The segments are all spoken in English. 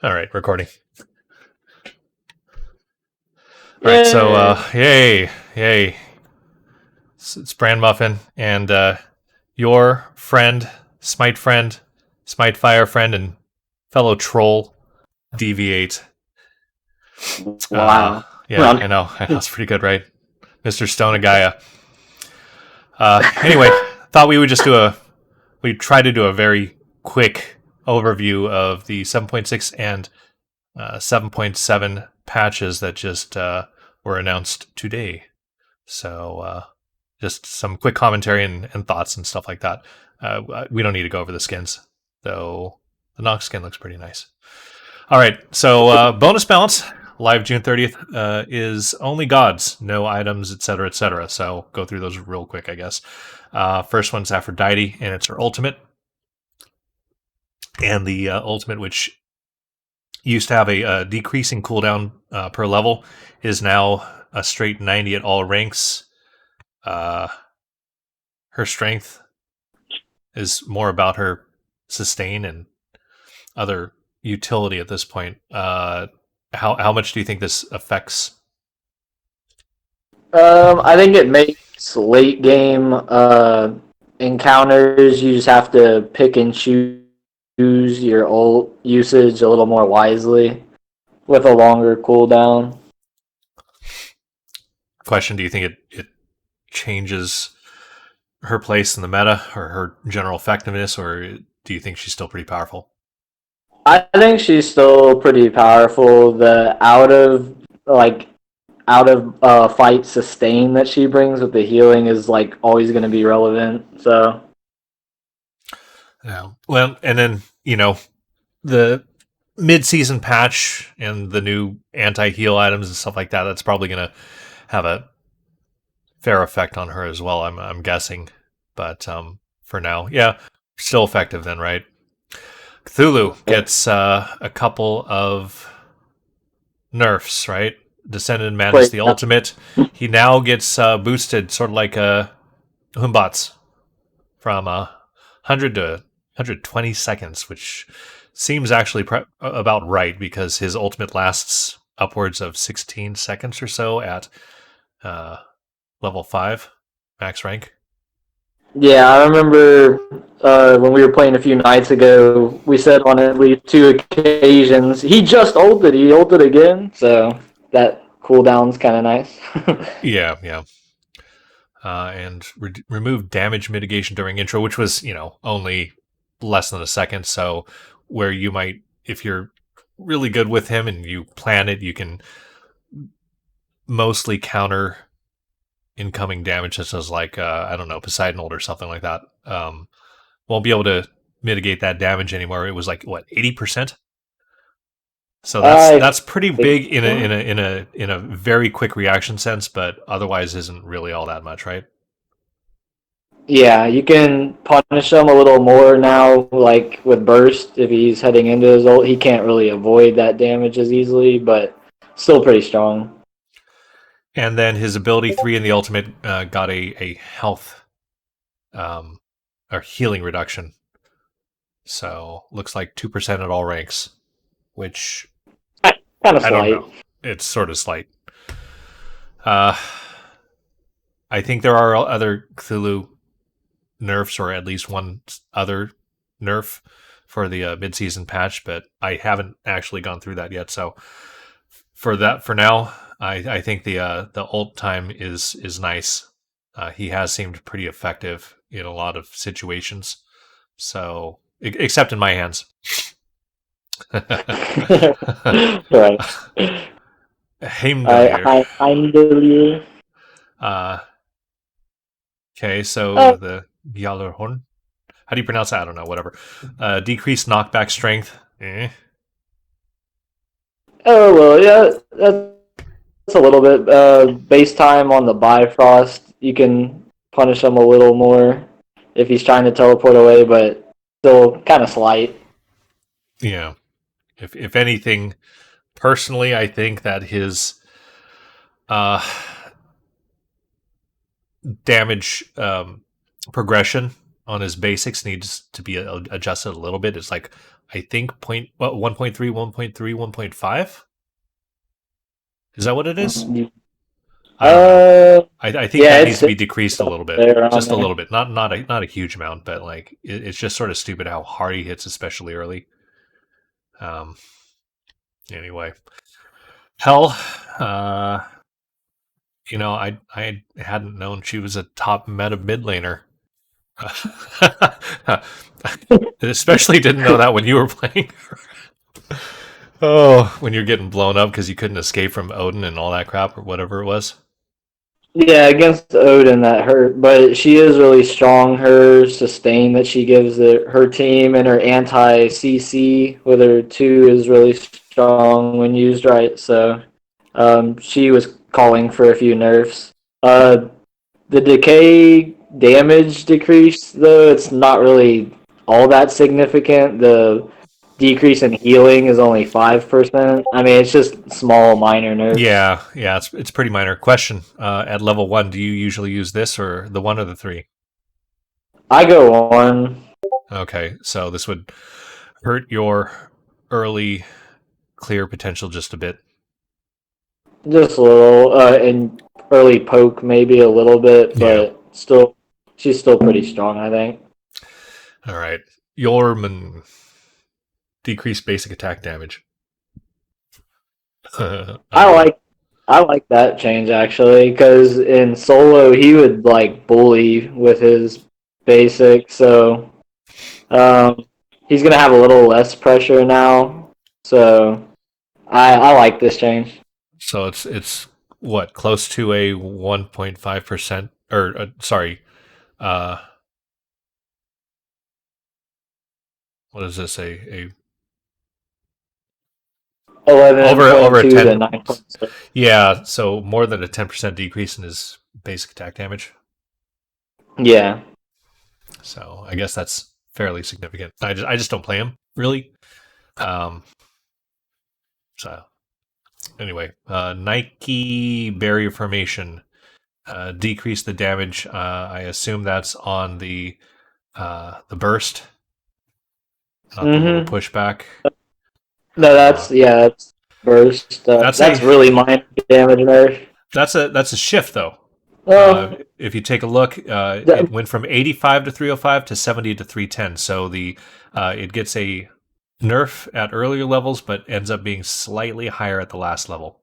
All right, recording. All right, Yay! so yay. It's Brand Muffin and your friend, Smite Fire friend, and fellow troll, Deviate. Wow. Yeah, Well, I know, it's pretty good, right? Mr. Stone Gaia. Anyway, thought we'd try to do a very quick overview of the 7.6 and 7.7 patches that just were announced today. So just some quick commentary and thoughts and stuff like that. We don't need to go over the skins, though the Nox skin looks pretty nice. All right, so bonus balance, live June 30th, is only gods, no items, etc., etc. So go through those real quick, I guess. First one's Aphrodite, and it's her ultimate. And the ultimate, which used to have a decreasing cooldown per level, is now a straight 90 at all ranks. Her strength is more about her sustain and other utility at this point. How much do you think this affects? I think it makes late game encounters. You just have to pick and choose your ult usage a little more wisely with a longer cooldown. Question: do you think it changes her place in the meta or her general effectiveness, or do you think she's still pretty powerful? I think she's still pretty powerful. The out of fight sustain that she brings with the healing is like always going to be relevant. So Yeah. Well, and then the mid-season patch and the new anti-heal items and stuff like that. That's probably going to have a fair effect on her as well. I'm guessing, but for now, yeah, still effective then, right? Cthulhu gets a couple of nerfs, right? Descendant Madness, the ultimate. He now gets boosted, sort of like Humbats, from 100 to 120 seconds, which seems actually about right because his ultimate lasts upwards of 16 seconds or so at level 5 max rank. Yeah, I remember when we were playing a few nights ago, we said on at least 2 occasions, he just ulted, he ulted again, so that cooldown's kind of nice. Yeah. And remove damage mitigation during intro, which was, only less than a second. So where you might, if you're really good with him and you plan it, you can mostly counter incoming damage, such as like I don't know, Poseidon ult or something like that. Won't be able to mitigate that damage anymore. It was like what 80%. So that's pretty big in a very quick reaction sense, but otherwise isn't really all that much, right? Yeah, you can punish him a little more now, like with burst. If he's heading into his ult, he can't really avoid that damage as easily, but still pretty strong. And then his ability 3 in the ultimate got a health or healing reduction. So looks like 2% at all ranks, which Kind of I don't slight. know. It's sort of slight. I think there are other Cthulhu nerfs, or at least one other nerf for the mid-season patch, but I haven't actually gone through that yet. So for now, I think the ult time is nice. He has seemed pretty effective in a lot of situations. So except in my hands. Right. Heimdallr. Heimdallr. Okay, so the Gjallarhorn. How do you pronounce that? I don't know. Whatever. Decreased knockback strength. Oh, well, yeah, that's a little bit. Base time on the Bifrost, you can punish him a little more if he's trying to teleport away, but still kind of slight. Yeah. If anything, personally, I think that his damage progression on his basics needs to be adjusted a little bit. It's like I think 1.3, 1.3, 1.5. Is that what it is? I don't know. I think Yeah, that needs it's to be decreased a little bit, there around just a there. little bit. Not a huge amount, but like it's just sort of stupid how hard he hits, especially early. Um. Anyway, Hell. I hadn't known she was a top meta mid laner. Especially didn't know that when you were playing. Oh, when you're getting blown up because you couldn't escape from Odin and all that crap or whatever it was. Yeah, against Odin that hurt, but she is really strong. Her sustain that she gives her team and her anti CC with her 2 is really strong when used right. So she was calling for a few nerfs. The decay damage decrease, though, it's not really all that significant. The decrease in healing is only 5%. I mean, it's just small, minor nerfs. Yeah, it's pretty minor. Question: at level 1, do you usually use this or the 1 or the 3? I go on Okay, so this would hurt your early clear potential just a bit. just a little, and early poke maybe a little bit, Yeah. but still, she's still pretty strong, I think. All right. Yorman, decrease basic attack damage. I I don't know. like I like that change actually, because in solo he would like bully with his basic, so he's gonna have a little less pressure now. So I like this change. So it's what, close to a 1.5% or sorry, uh what is this, a Eleven over point a two to 10. 9.6. Yeah, so more than a 10% decrease in his basic attack damage. Yeah. So I guess that's fairly significant. I just don't play him really. Um so anyway, Nike barrier formation, decrease the damage. I assume that's on the burst, not the little Mm-hmm. pushback. No, Uh, that's burst. that's a That's really minor damage nerf. that's a shift though. Well, If you take a look, it went from 85 to 305 to 70 to 310. So it gets a nerf at earlier levels, but ends up being slightly higher at the last level.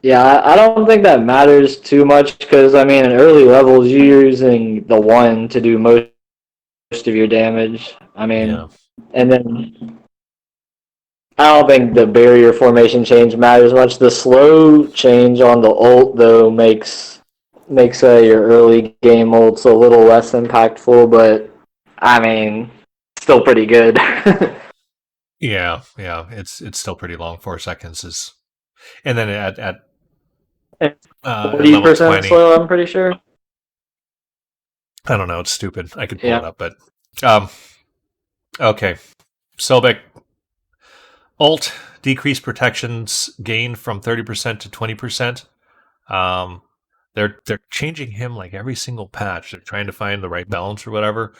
yeah, I don't think that matters too much because I mean, in early levels, you're using the 1 to do most of your damage. I Yeah, mean, and then I don't think the barrier formation change matters much. The slow change on the ult though makes your early game ults a little less impactful, but I mean, still pretty good. yeah. It's still pretty long. 4 seconds is, and then at Forty level percent 20, slow, I'm pretty sure. I don't know. It's stupid. I could pull it Yeah. up, but um, okay. Sobek ult decrease protections gain from 30% to 20%. Um, they're changing him like every single patch. They're trying to find the right balance or whatever.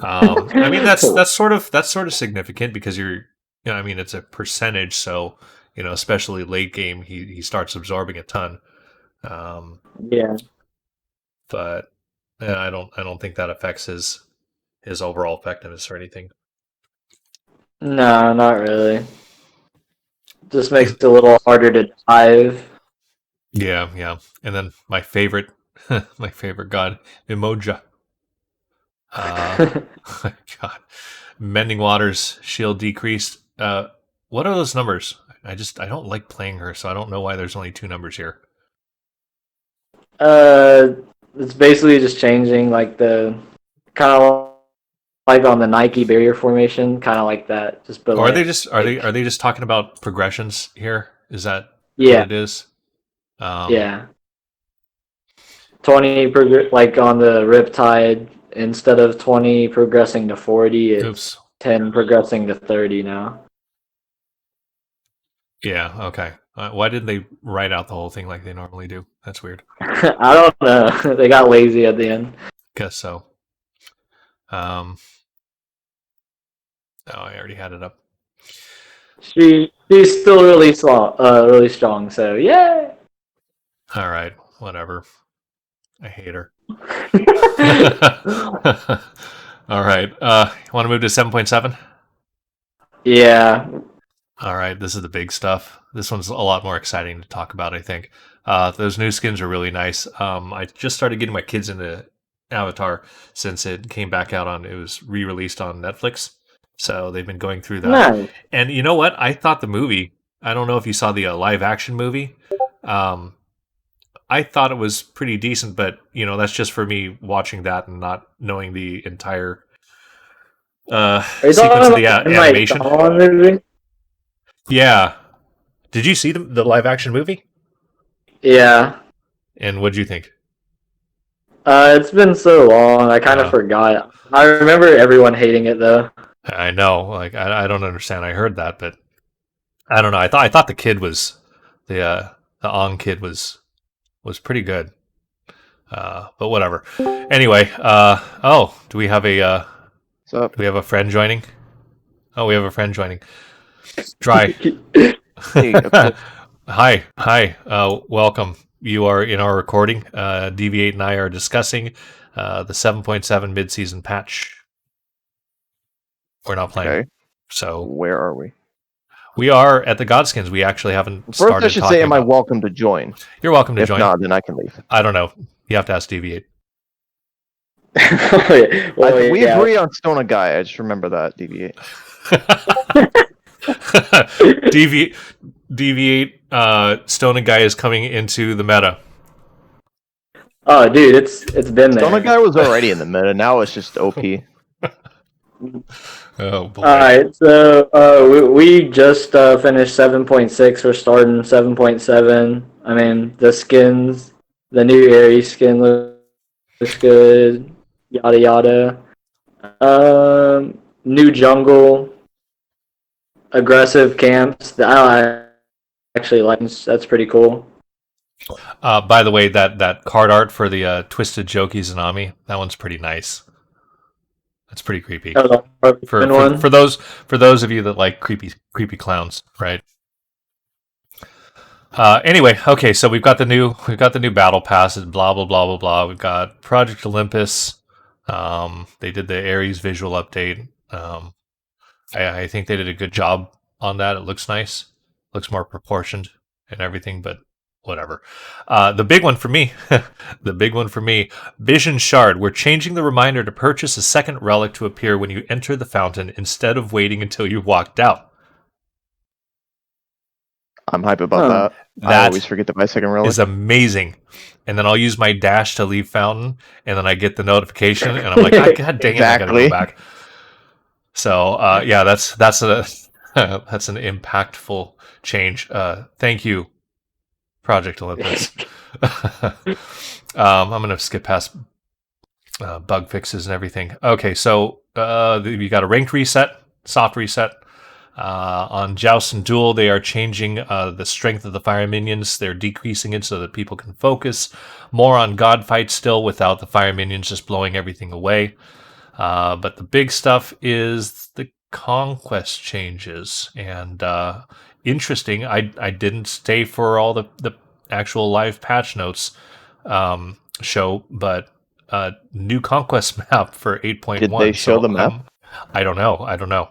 I mean that's sort of significant because I mean it's a percentage, so especially late game he starts absorbing a ton. Um, Yeah. but I don't think that affects his overall effectiveness or anything. No, not really. Just makes And it a little harder to dive. yeah. And then my favorite my favorite god, Emoja. God. Mending Waters shield decreased. What are those numbers? I don't like playing her, so I don't know why there's only 2 numbers here. uh, it's basically just changing like the kind of like on the Nike barrier formation, kind of like that. Just but Or are they like, just are they just talking about progressions here? Is that what yeah, it is? Um, yeah. like on the Riptide, instead of 20 progressing to 40, it's oops. 10 progressing to 30 now. Yeah. Okay. Why didn't they write out the whole thing like they normally do? That's weird. I don't know. They got lazy at the end. Guess so. Oh, I already had it up. She's still really strong. So yeah. All right, whatever. I hate her. All right. You want to move to 7.7? Yeah. All right, this is the big stuff. This one's a lot more exciting to talk about, I think. Those new skins are really nice. I just started getting my kids into Avatar since it came back out it was re-released on Netflix. So they've been going through that. Nice. And you know what? I thought the movie, I don't know if you saw the live action movie. I thought it was pretty decent, but that's just for me watching that and not knowing the entire Are you sequence talking of about the the M. Night animation. Shyamalan movie? Yeah. Did you see the live action movie? Yeah. And what'd you think? It's been so long, I kind of forgot. I remember everyone hating it though. I know, like I don't understand. I heard that, but I don't know. I thought the kid was the Ong kid was pretty good. But whatever. Anyway, do we have What's up? do we have a friend joining? Oh, we have a friend joining. Dry. Hey, Hi. Welcome. You are in our recording. DV8 and I are discussing the 7.7 mid-season patch. We're not playing. okay. So Where are we? we are at the Godskins. We actually haven't First, started I should talking say, am I about- welcome to join? You're welcome to If join. not, then I can leave. I don't know. You have to ask DV8. We agree on Stone a Guy. I just remember that, DV8. Deviate. Stone and Guy is coming into the meta. Oh, dude, it's been there. Stone a Guy was already in the meta. Now it's just OP. Oh boy. All right, so we just finished 7.6. We're starting 7.7. I mean, the skins, the new Aries skin looks good. Yada yada. New jungle, aggressive camps. I actually like. That's pretty cool. By the way, that card art for the Twisted Jokey Zanami, that one's pretty nice. That's pretty creepy. Oh, the one. For those of you that like creepy clowns, right? Anyway, okay, so we've got the new battle passes, blah blah blah blah blah. We've got Project Olympus. They did the Ares visual update. I think they did a good job on that. It looks nice, looks more proportioned and everything, but whatever. The big one for me, Vision Shard. We're changing the reminder to purchase a second relic to appear when you enter the fountain instead of waiting until you've walked out. I'm hype about that. I always forget to buy second relic. Is amazing. And then I'll use my dash to leave fountain, and then I get the notification, and I'm like, God dang it, I gotta go back. So yeah, that's an impactful change. Thank you, Project Olympus. I'm gonna skip past bug fixes and everything. Okay, so you got a ranked reset, soft reset. On Joust and Duel, they are changing the strength of the fire minions. They're decreasing it so that people can focus more on god fights still without the fire minions just blowing everything away. But the big stuff is the conquest changes. And interesting, I didn't stay for all the actual live patch notes show, but new conquest map for 8.1. Did they show the map? I don't know.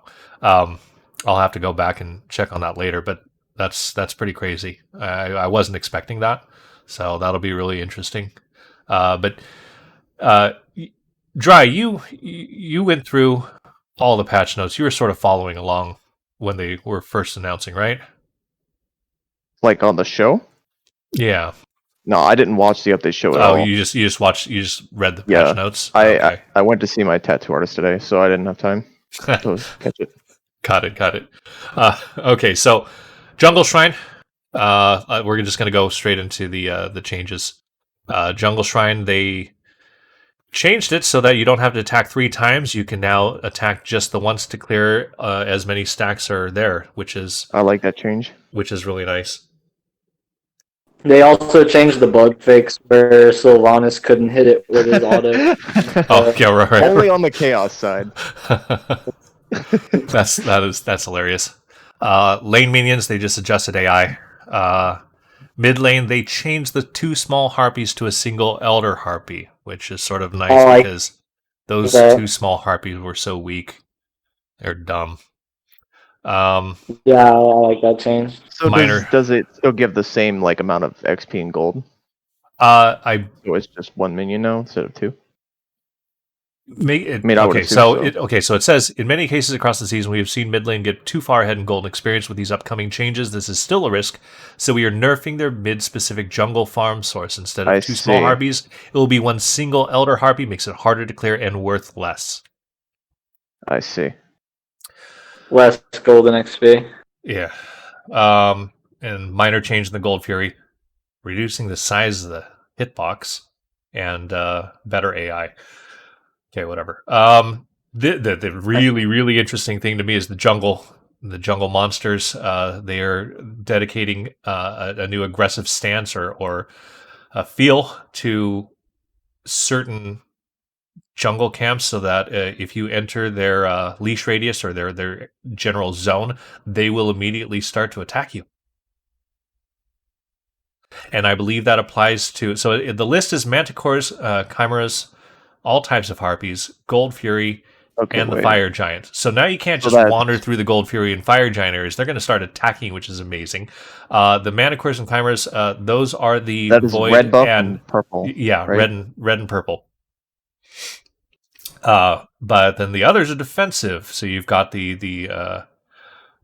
I'll have to go back and check on that later, but that's pretty crazy. I wasn't expecting that, so that'll be really interesting. But Dry, you went through all the patch notes. You were sort of following along when they were first announcing, right? Like on the show? Yeah. No, I didn't watch the update show at all. Oh, you just read the patch notes? I went to see my tattoo artist today, so I didn't have time to catch it. Got it. Okay, so Jungle Shrine. We're just going to go straight into the changes. Jungle Shrine, they changed it so that you don't have to attack 3 times. You can now attack just the once to clear as many stacks are there, which is I like that change. Which is really nice. They also changed the bug fix where Sylvanas couldn't hit it with his auto. Oh, yeah, right. Only on the chaos side. That's hilarious. Lane minions, they just adjusted AI. Mid lane, they changed the 2 small harpies to a single elder harpy, which is sort of nice I because those 2 that. small harpies were so weak. They're dumb. Um, Yeah, I like that change. So Minor. does it still give the same like amount of XP and gold? I So it's just 1 minion now instead of 2. make it I mean, I would okay. assume So so. so it says in many cases across the season we have seen mid lane get too far ahead in gold and experience with these upcoming changes. This is still a risk, so we are nerfing their mid specific jungle farm source. Instead of I 2 small see. harpies, it will be 1 single elder harpy. Makes it harder to clear and worth less. I see. Less golden XP. Yeah. And minor change in the Gold Fury, reducing the size of the hitbox, and better AI. Okay, whatever. The really interesting thing to me is the jungle monsters. They are dedicating a new aggressive stance or a feel to certain jungle camps, so that if you enter their leash radius or their general zone, they will immediately start to attack you. And I believe that applies to. So the list is Manticores, Chimeras, all types of Harpies, Gold Fury, Okay, and the wait. Fire Giant. So now you can't So just that's- wander through the Gold Fury and Fire Giant areas. They're going to start attacking, which is amazing. The Manticores and Chimeras, those are the That is Void red buff and and purple. yeah, right? red and purple. But then the others are defensive. So you've got the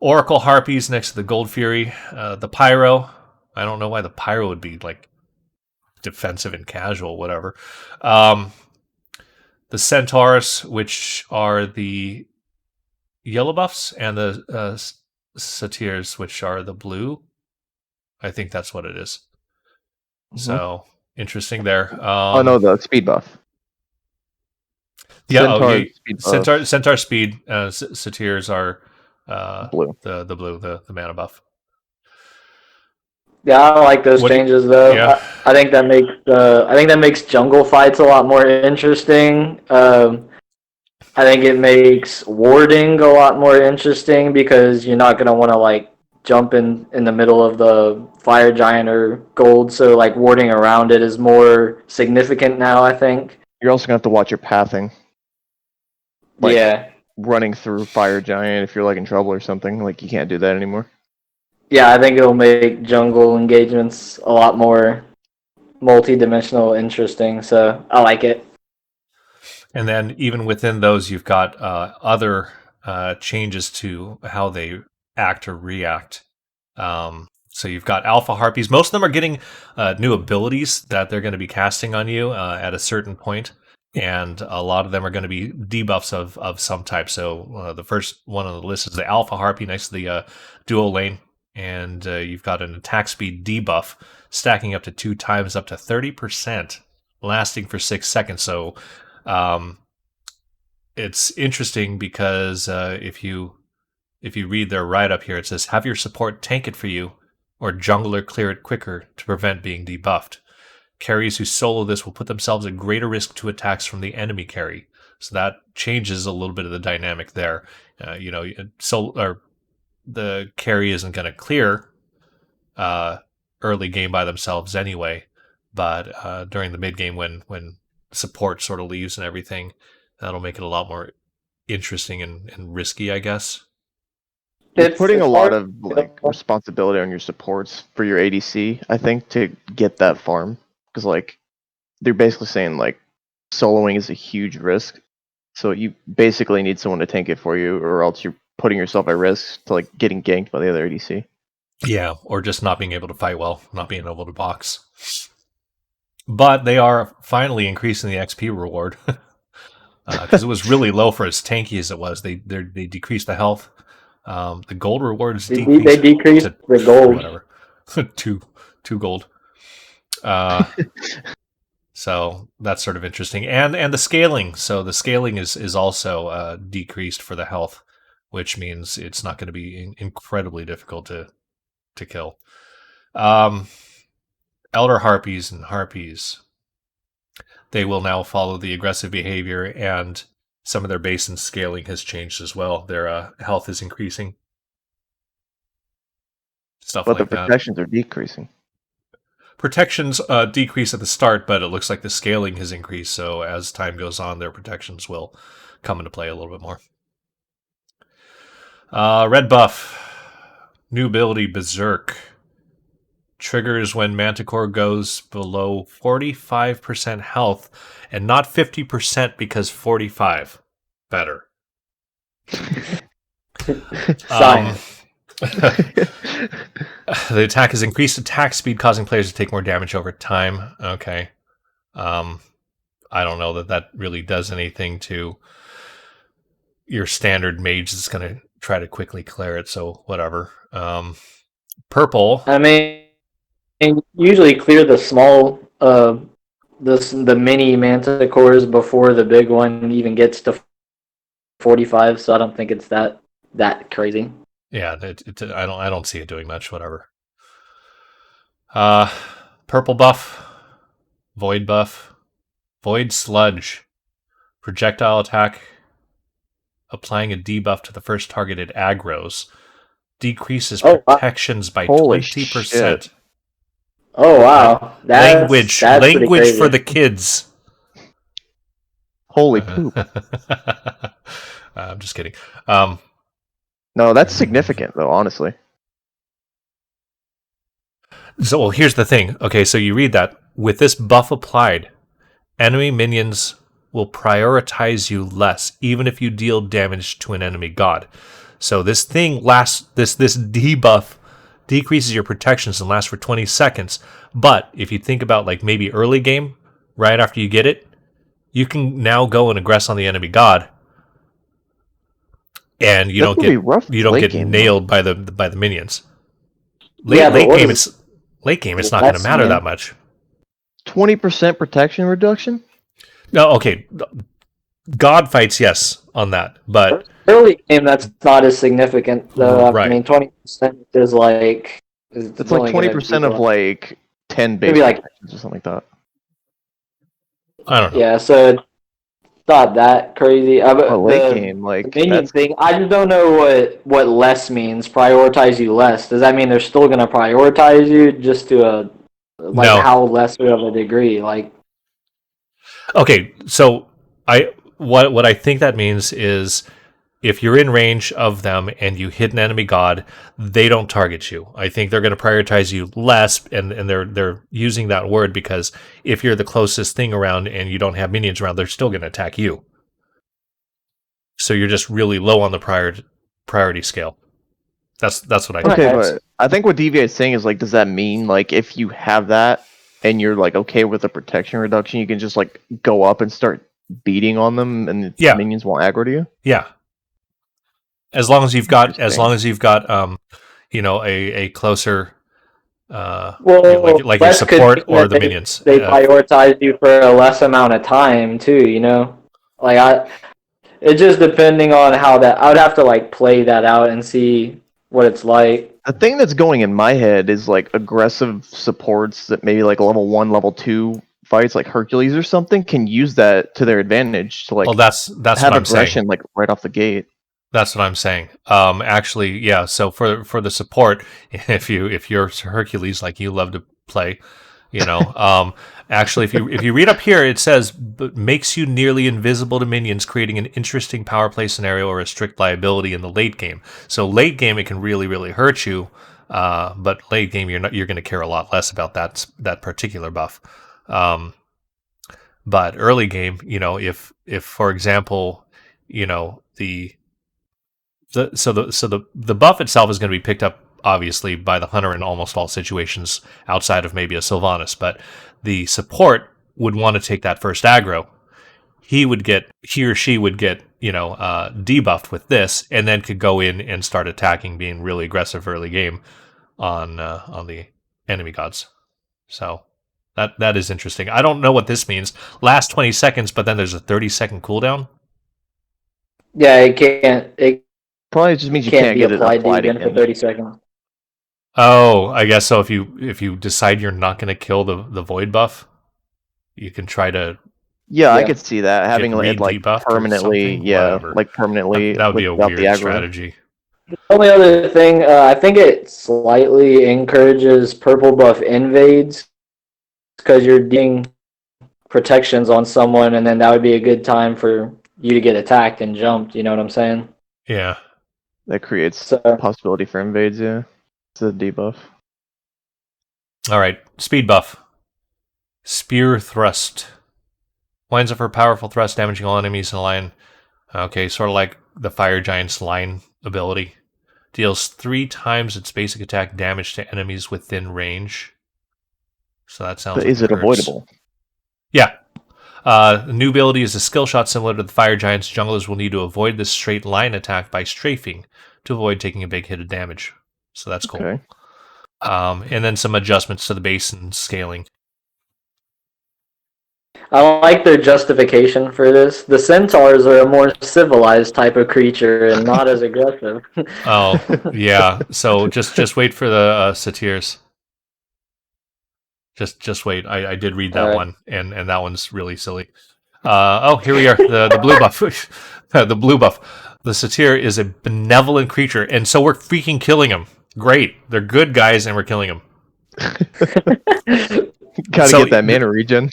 Oracle Harpies next to the Gold Fury, the Pyro. I don't know why the Pyro would be like defensive and casual, whatever. The Centaurs, which are the yellow buffs, and the Satyrs, which are the blue. I think that's what it is. Mhm. So interesting there. Oh no, the speed buff. Yeah, Centaur speed buff. Centaur speed. Satyrs are Blue. the blue, the mana buff. Yeah, I like those What do you- changes though. yeah. I think that makes jungle fights a lot more interesting. I think it makes warding a lot more interesting because you're not gonna want to like jump in the middle of the fire giant or gold. So like warding around it is more significant now. I think. You're also gonna have to watch your pathing. Like, Yeah. running through fire giant if you're like in trouble or something. Like you can't do that anymore. Yeah, I think it'll make jungle engagements a lot more multi-dimensional, interesting. So I like it. And then even within those, you've got other changes to how they act or react. So you've got alpha harpies. Most of them are getting new abilities that they're going to be casting on you at a certain point, and a lot of them are going to be debuffs of some type. So the first one on the list is the alpha harpy next to the duo lane, and you've got an attack speed debuff stacking up to 2 times up to 30%, lasting for 6 seconds. So it's interesting because if you read their write up here, it says have your support tank it for you, or jungler clear it quicker to prevent being debuffed. Carries who solo this will put themselves at greater risk to attacks from the enemy carry. So that changes a little bit of the dynamic there. Or the carry isn't going to clear early game by themselves anyway, but during the mid game when support sort of leaves and everything, that'll make it a lot more interesting and risky, I guess. It's putting a lot hard. of like responsibility on your supports for your ADC, I think, to get that farm. Because like they're basically saying like soloing is a huge risk. So you basically need someone to tank it for you, or else you're putting yourself at risk to like getting ganked by the other ADC. Yeah, or just not being able to fight well, not being able to box. But they are finally increasing the XP reward because it was really low for as tanky as it was. They decreased the health. The gold rewards They decreased decreased to the gold. whatever, two gold. So that's sort of interesting, and the scaling. So the scaling is also decreased for the health, which means it's not going to be incredibly difficult to kill. Elder Harpies and Harpies. They will now follow the aggressive behavior, and some of their base and scaling has changed as well. Their health is increasing. Stuff But like the that. protections are decreasing. Protections decrease at the start, but it looks like the scaling has increased, so as time goes on, their protections will come into play a little bit more. Red buff. New ability, Berserk. Triggers when Manticore goes below 45% health, and not 50% because 45. Better. Science. The attack has increased attack speed, causing players to take more damage over time. Okay. I don't know that really does anything to your standard mage that's going to try to quickly clear it, so whatever. Purple. I mean, usually clear the small, the mini Manticores before the big one even gets to 45. So I don't think it's that crazy. Yeah, I don't see it doing much. Whatever. Purple buff, void buff, void sludge, projectile attack, applying a debuff to the first targeted aggros, decreases protections by 20%. Oh wow! Language that's for the kids. Holy poop! I'm just kidding. No, that's significant though. Honestly. So, well, here's the thing. Okay, so you read that. With this buff applied, enemy minions will prioritize you less, even if you deal damage to an enemy god. So this thing this debuff decreases your protections and lasts for 20 seconds. But if you think about like maybe early game, right after you get it, you can now go and aggress on the enemy god, and you don't get nailed by the minions. Late game, it's not going to matter that much. 20% protection reduction? No, okay. God fights, yes, on that, but early game that's not as significant though. Right. I mean, 20% is like it's like 20% of like 10 base maybe like or something like that. I don't know. Yeah, so it's not that crazy. But late game, like the minion thing, I just don't know what less means. Prioritize you less. Does that mean they're still going to prioritize you just to how less of a degree? Like, okay, so what I think that means is if you're in range of them and you hit an enemy god, they don't target you. I think they're going to prioritize you less, and they're using that word because if you're the closest thing around and you don't have minions around, they're still going to attack you. So you're just really low on the priority scale. That's what I think. Okay, but I think what DVA is saying is like, does that mean like if you have that and you're like okay with the protection reduction, you can just like go up and start beating on them, and the minions won't aggro to you? Yeah. As long as you've got a closer like your support or the minions. They prioritize you for a less amount of time too, you know? It's just depending on how that I would have to like play that out and see what it's like. The thing that's going in my head is like aggressive supports that maybe like level 1, level 2 fights like Hercules or something can use that to their advantage to like that's have what I'm aggression saying. Like right off the gate. That's what I'm saying. Actually, yeah. So for the support, if you're Hercules like you love to play, actually, if you read up here, it says makes you nearly invisible to minions, creating an interesting power play scenario or a strict liability in the late game. So late game, it can really hurt you, but late game, you're going to care a lot less about that particular buff. But early game, if for example, the buff itself is going to be picked up obviously by the hunter in almost all situations outside of maybe a Sylvanas, but the support would want to take that first aggro. He or she would get debuffed with this, and then could go in and start attacking, being really aggressive early game on the enemy gods. So that is interesting. I don't know what this means. Last 20 seconds, but then there's a 30-second cooldown. Yeah, it can't. It probably just means you can't get it applied again for 30 seconds. Oh, I guess so. If you decide you're not going to kill the void buff, you can try to Yeah, I Yeah. could see that having get it like re-debuffed or permanently. something. Yeah, Whatever. like permanently That would be a without the weird aggro. strategy. The only other thing, I think it slightly encourages purple buff invades because you're doing protections on someone, and then that would be a good time for you to get attacked and jumped. You know what I'm saying? Yeah. That creates So possibility for invades. Yeah, it's a debuff. All right. Speed buff. Spear thrust. Lines up for powerful thrust, damaging all enemies in a line. Okay, sort of like the Fire Giant's line ability. Deals 3 times its basic attack damage to enemies within range. So that sounds But like is it hurts. avoidable? Yeah. The new ability is a skill shot similar to the Fire Giant's. Junglers will need to avoid this straight line attack by strafing to avoid taking a big hit of damage. So that's cool. Okay. And then some adjustments to the base and scaling. I like their justification for this. The centaurs are a more civilized type of creature and not as aggressive. Oh, yeah. So just wait for the satyrs. Just wait. I did read that All right. one, and that one's really silly. Oh, here we are. The blue buff. The blue buff. The satyr is a benevolent creature, and so we're freaking killing him. Great. They're good guys, and we're killing them. Gotta So get that mana regen.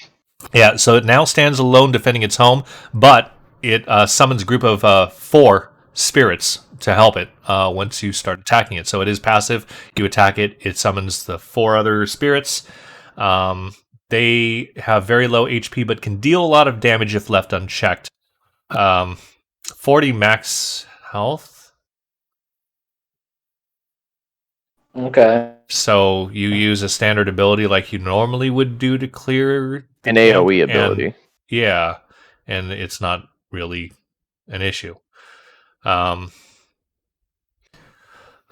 Yeah, so it now stands alone defending its home, but it summons a group of 4 spirits to help it once you start attacking it. So it is passive. You attack it, it summons the 4 other spirits. They have very low HP, but can deal a lot of damage if left unchecked. 40 max health. Okay. So you use a standard ability like you normally would do to clear the An camp, AoE and- ability. yeah, and it's not really an issue.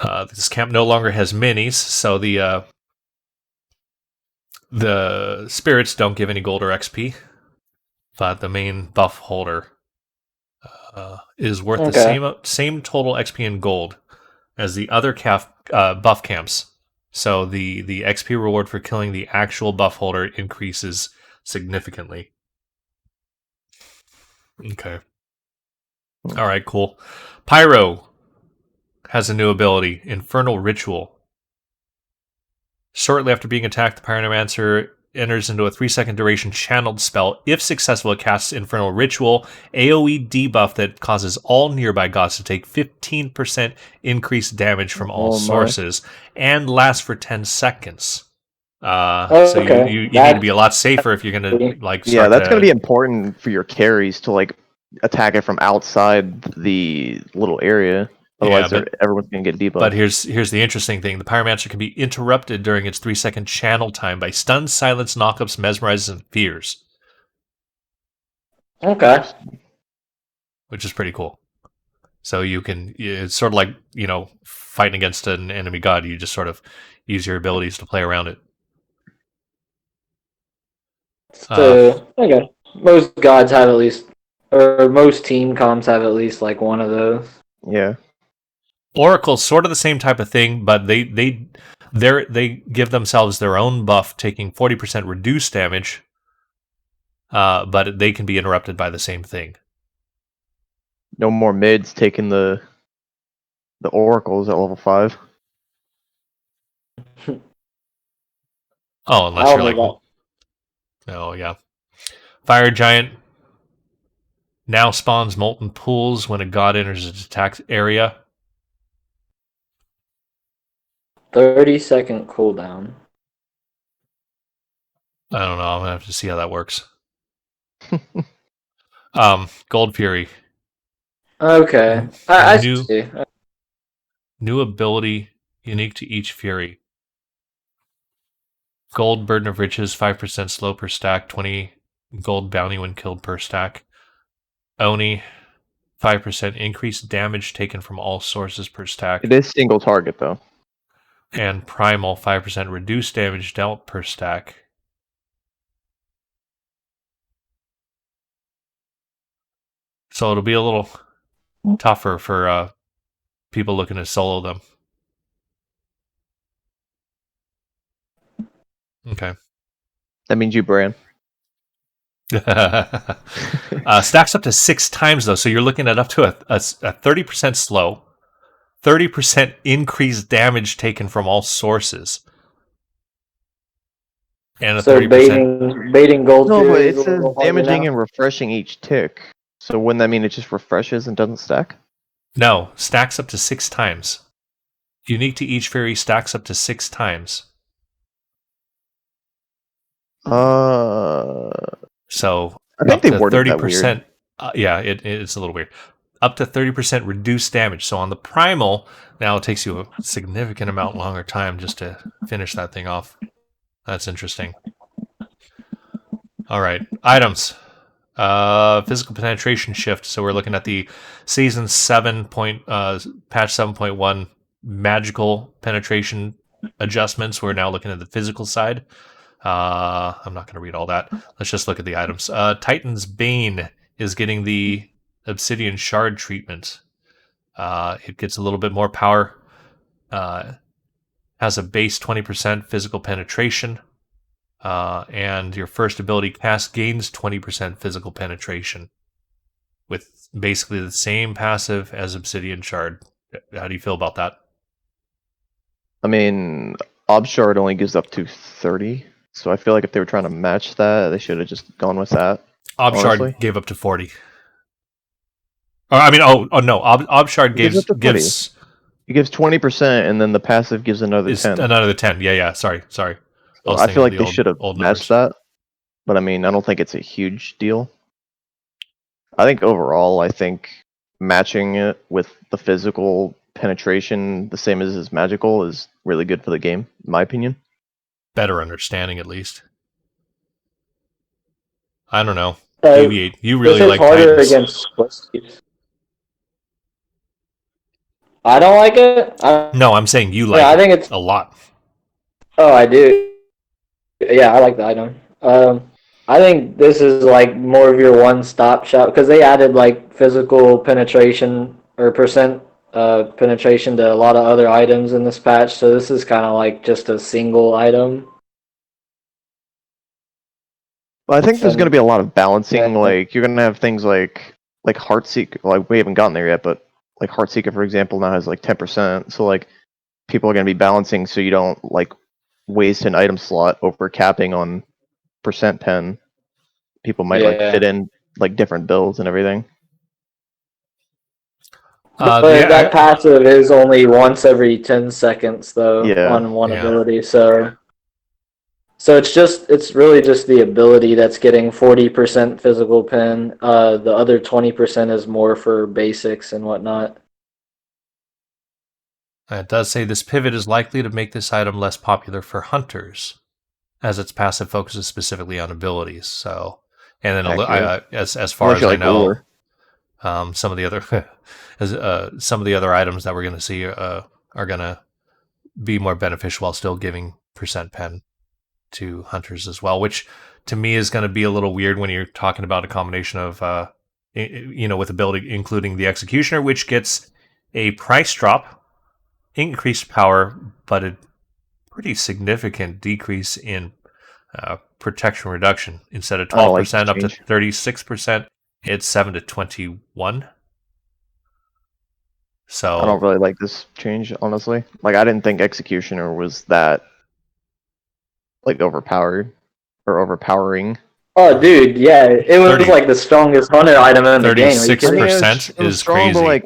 This camp no longer has minis, so the spirits don't give any gold or XP, but the main buff holder is worth the same total XP and gold as the other buff camps. So the XP reward for killing the actual buff holder increases significantly. Okay. All right, cool. Pyro has a new ability, Infernal Ritual. Shortly after being attacked, the Pyromancer enters into a 3-second duration channeled spell. If successful, it casts Infernal Ritual, AoE debuff that causes all nearby gods to take 15% increased damage from all sources, and lasts for 10 seconds. So you need to be a lot safer if you're gonna like. Yeah, that's gonna be important for your carries to like attack it from outside the little area. Otherwise, everyone's gonna get debuffed. But here's the interesting thing: the Pyromancer can be interrupted during its 3-second channel time by stun, silence, knockups, mesmerizes, and fears. Okay. Which is pretty cool. So it's sort of like, fighting against an enemy god. You just sort of use your abilities to play around it. So, okay. Most gods have at least, or most team comps have at least like one of those. Yeah. Oracle's sort of the same type of thing, but they give themselves their own buff, taking 40% reduced damage, but they can be interrupted by the same thing. No more mids taking the oracles at level 5. Oh, unless you're like, oh yeah, Fire Giant now spawns molten pools when a god enters its attack area. 30-second cooldown. I don't know. I'm gonna have to see how that works. Gold Fury. Okay. I see. New ability unique to each Fury. Gold Burden of Riches, 5% slow per stack, 20 gold bounty when killed per stack. Oni, 5% increased damage taken from all sources per stack. It is single target though. And Primal, 5% reduced damage dealt per stack. So it'll be a little tougher for people looking to solo them. Okay. That means you, Brian. Stacks up to 6 times, though. So you're looking at up to a 30% slow, 30% increased damage taken from all sources. And a So 30%. baiting gold No, but fury it is a says little harder damaging now. and refreshing each tick. So wouldn't that mean it just refreshes and doesn't stack? No, stacks up to 6 times. Unique to each fairy, stacks up to 6 times. So I think up they to worded that 30%. weird. Yeah, it's a little weird. Up to 30% reduced damage. So on the primal, now it takes you a significant amount longer time just to finish that thing off. That's interesting. All right, items. Physical penetration shift. So we're looking at the season 7 patch 7.1 magical penetration adjustments. We're now looking at the physical side. I'm not going to read all that. Let's just look at the items. Titan's Bane is getting the Obsidian Shard treatment. It gets a little bit more power. Has a base 20% physical penetration. And your first ability cast gains 20% physical penetration with basically the same passive as Obsidian Shard. How do you feel about that? I mean, Shard only gives up to 30, so I feel like if they were trying to match that, they should have just gone with that. Shard honestly. gave up to 40. I mean, no, Shard gives It gives 20%, and then the passive gives another 10. Another 10. Yeah. Sorry. I feel like they should should have matched that, but I mean, I don't think it's a huge deal. I think overall, matching it with the physical penetration, the same as his magical, is really good for the game, in my opinion. Better understanding, at least. I don't know. Deviate. You really like harder Titans. Against split. I don't like it. No, I'm saying you like I think it's a lot. Oh, I do. Yeah, I like the item. I think this is like more of your one-stop shop because they added like physical penetration or percent penetration to a lot of other items in this patch. So this is kind of like just a single item. Well, I think there's going to be a lot of balancing. Yeah. Like you're going to have things like Heartseeker. Like we haven't gotten there yet, but like Heartseeker, for example, now has like 10%. So like people are going to be balancing, so you don't like waste an item slot over capping on percent pen. People might like fit in like different builds and everything. But that passive is only once every 10 seconds though on one ability. So it's really just the ability that's getting 40% physical pen. The other 20% is more for basics and whatnot. It does say this pivot is likely to make this item less popular for hunters, as its passive focuses specifically on abilities. So, and then as far as I know, some of the other items that we're going to see are going to be more beneficial while still giving percent pen to hunters as well, which to me is going to be a little weird when you're talking about a combination of with ability including the executioner, which gets a price drop, increased power, but a pretty significant decrease in protection reduction. Instead of 12% up to 36%, it's 7 to 21. So I don't really like this change, honestly. Like I didn't think executioner was that like overpowered or overpowering. Oh, dude, yeah, it was like the strongest hunter item in the game. 36% is strong, crazy.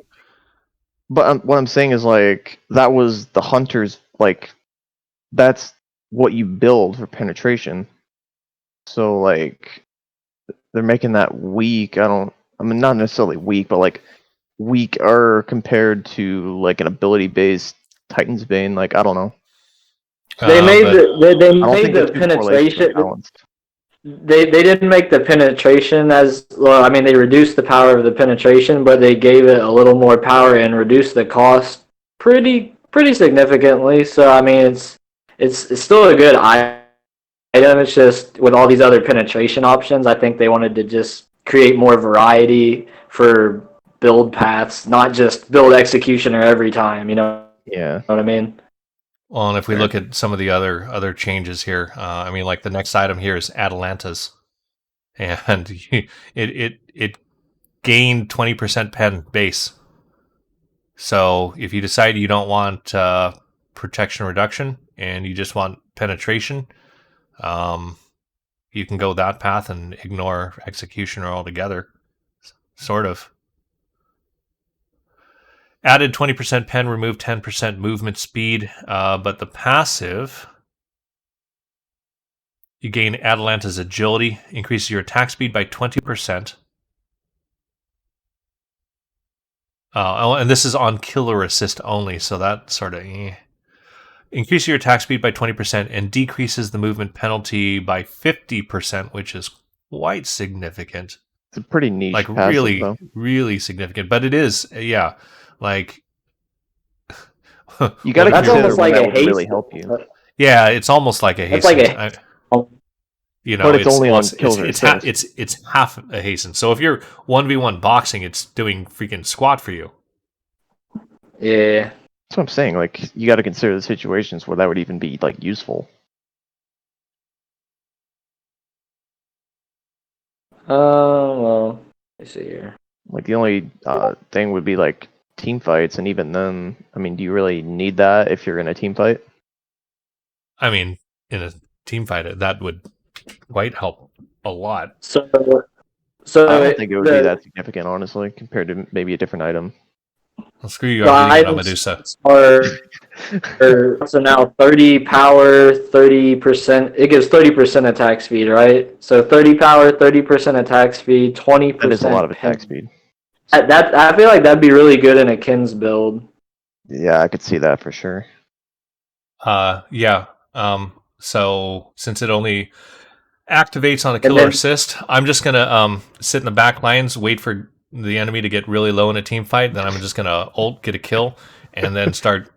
But what I'm saying is like that was the hunter's like that's what you build for penetration. So like they're making that weak. I mean not necessarily weak, but like weaker compared to like an ability based Titan's Bane. Like I don't know. They made the penetration. They didn't make the penetration as well. I mean, they reduced the power of the penetration, but they gave it a little more power and reduced the cost pretty significantly. So I mean, it's still a good item. It's just with all these other penetration options, I think they wanted to just create more variety for build paths, not just build executioner every time. You know? Yeah. Know what I mean? Well, and if we Fair. look at some of the other changes here, I mean, like the next item here is Atalanta's, and it gained 20% pen base. So if you decide you don't want protection reduction and you just want penetration, you can go that path and ignore executioner altogether. Sort of. Added 20% pen, removed 10% movement speed, but the passive, you gain Atalanta's agility, increases your attack speed by 20%. And this is on killer assist only, so that sort of increases your attack speed by 20% and decreases the movement penalty by 50%, which is quite significant. It's a pretty niche Like passive, really, though. really significant. But it is, yeah, like You got to That's consider almost when like that a would really haste. help you. yeah, it's almost like a That's hasten. like a. But it's only on kills or it's half a hasten. So if you're 1v1 boxing, it's doing freaking squat for you. Yeah. That's what I'm saying. Like, you got to consider the situations where that would even be like useful. Well, let's see here. Like, the only thing would be like team fights, and even then, I mean, do you really need that if you're in a team fight? I mean, in a team fight, that would quite help a lot. So I don't think it would be that significant, honestly, compared to maybe a different item. Well, screw you, the I'm reading it on items Medusa. are so now 30 power, 30%. It gives 30% attack speed, right? So 30 power, 30% attack speed, 20%. That is a lot of attack speed. That I feel like that'd be really good in a Kin's build. Yeah, I could see that for sure. Yeah. So since it only activates on a killer then- assist, I'm just gonna sit in the back lines, wait for the enemy to get really low in a team fight. Then I'm just gonna ult, get a kill, and then start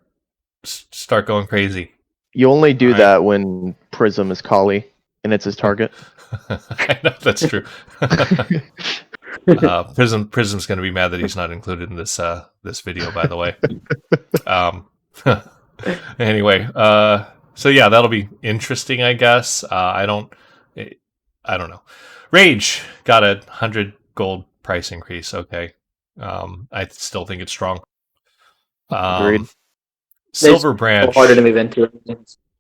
going crazy. You only do Alright. that when Prism is Kali and it's his target. I know that's true. Prism's going to be mad that he's not included in this this video, by the way. Anyway, so yeah, that'll be interesting, I guess. I don't know. Rage got a 100 gold price increase. Okay, I still think it's strong. Agreed. Silver Branch. Harder to move into.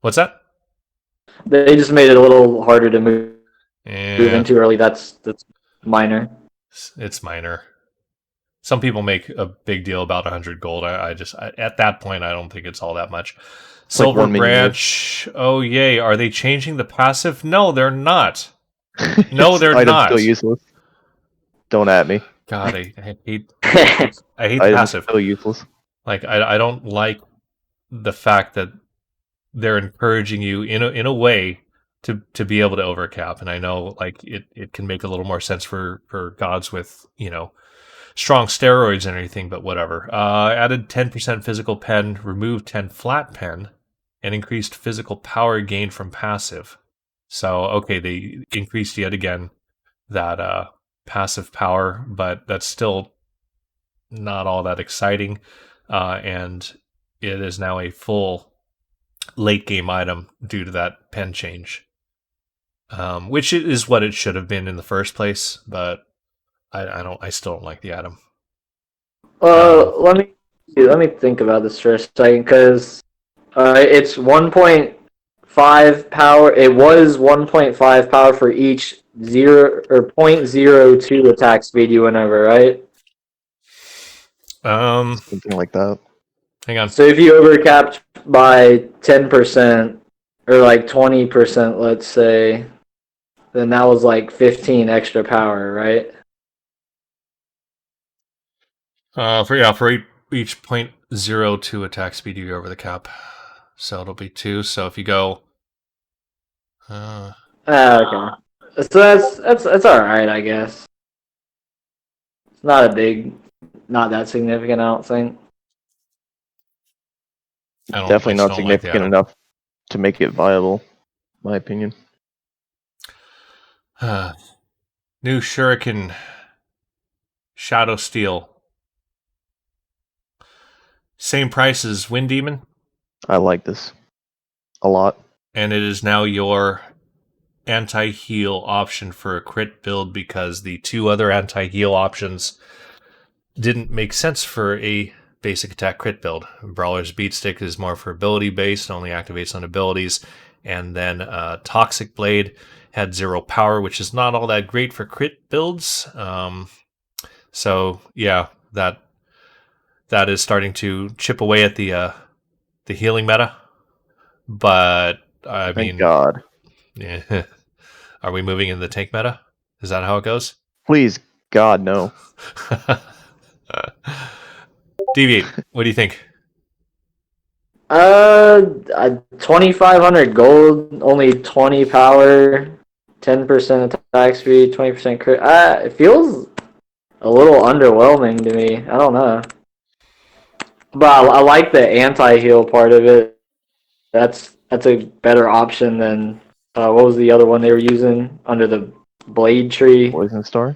What's that? They just made it a little harder to move Yeah, into early. That's minor. it's minor. Some people make a big deal about 100 gold. I just at that point, I don't think it's all that much. Silver 1 million Branch. Oh yay! Are they changing the passive? No, they're not. No, they're Item's not. still useless. Don't at me. God, I hate the Item's passive. still useless. Like I don't like the fact that they're encouraging you in a way to be able to overcap. And I know like it can make a little more sense for gods with, strong steroids and everything, but whatever. Added 10% physical pen, removed 10 flat pen, and increased physical power gained from passive. So okay, they increased yet again that passive power, but that's still not all that exciting. And it is now a full late game item due to that pen change, which is what it should have been in the first place. But I still don't like the item. Let me think about this for a second, because it's 1.5 power. It was 1.5 power for each 0 or 0.02 attack speed you went over, right? Something like that. Hang on. So if you overcapped by 10% or like 20%, let's say, then that was like 15 extra power, right? For each 0.02 attack speed you go over the cap, so it'll be 2. So if you go, Okay. So that's all right, I guess. It's not that significant, I don't think. Definitely not significant enough to make it viable, my opinion. New Shuriken Shadow Steel. Same price as Wind Demon. I like this. a lot. And it is now your anti-heal option for a crit build because the two other anti-heal options didn't make sense for a basic attack crit build. Brawler's Beatstick is more for ability based, only activates on abilities, and then Toxic Blade had 0 power, which is not all that great for crit builds. So yeah, that is starting to chip away at the healing meta. But I Thank mean, God. yeah, are we moving in the tank meta? Is that how it goes? Please, God, no. Deviate. What do you think? 2,500 gold, only 20 power, 10% attack speed, 20% crit. It feels a little underwhelming to me. I don't know. But I like the anti-heal part of it. That's a better option than what was the other one they were using under the blade tree? Poison Star?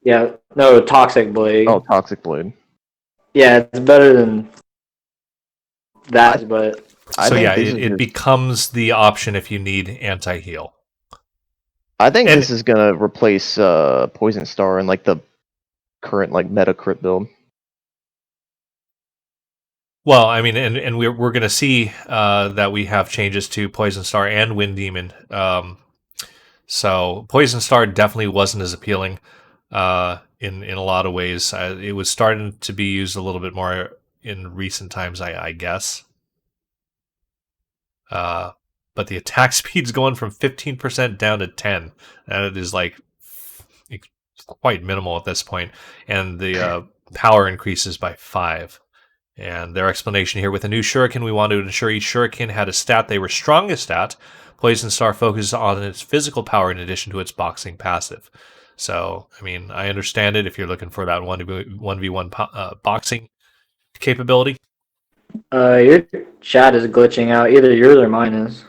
Yeah, no, toxic blade. Oh, Toxic Blade. Yeah, it's better than I, that, but I So think yeah, this it is just, becomes the option if you need anti-heal. I think And this is gonna replace Poison Star in like the current like meta crit build. well, I mean, and we're going to see that we have changes to Poison Star and Wind Demon. So Poison Star definitely wasn't as appealing in a lot of ways. It was starting to be used a little bit more in recent times, I guess. But the attack speed's going from 15% down to 10. And it is like quite minimal at this point. And the power increases by 5. And their explanation here: with a new shuriken, we wanted to ensure each shuriken had a stat they were strongest at. Poison Star focuses on its physical power in addition to its boxing passive. So, I mean, I understand it if you're looking for that 1v1 boxing capability. your chat is glitching out. Either yours or mine is.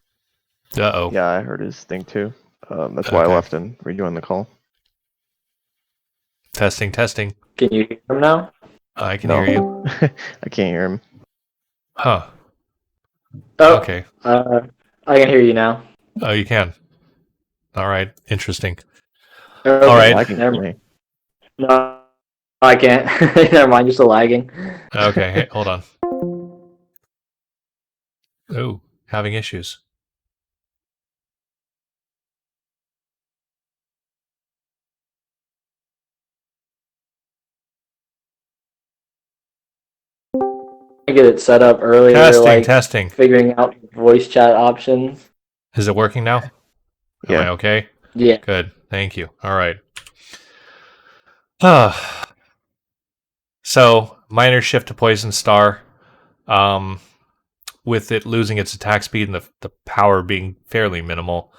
Uh-oh. Yeah, I heard his thing too. That's why I Okay. left and rejoined the call. Testing. Can you hear him now? I can No. hear you. I can't hear him. Huh. Oh, Okay. I can hear you now. Oh, you can. All right. Interesting. Okay, All right. Lagging never for mind. me. No, I can't. Never mind, you're still lagging. Okay. Hey, hold on. Oh, having issues. Get it set up earlier, like Testing. figuring out voice chat options. Is it working now? Am I Yeah. okay? Yeah. Good. Thank you. All right. So, minor shift to Poison Star. With it losing its attack speed and the power being fairly minimal,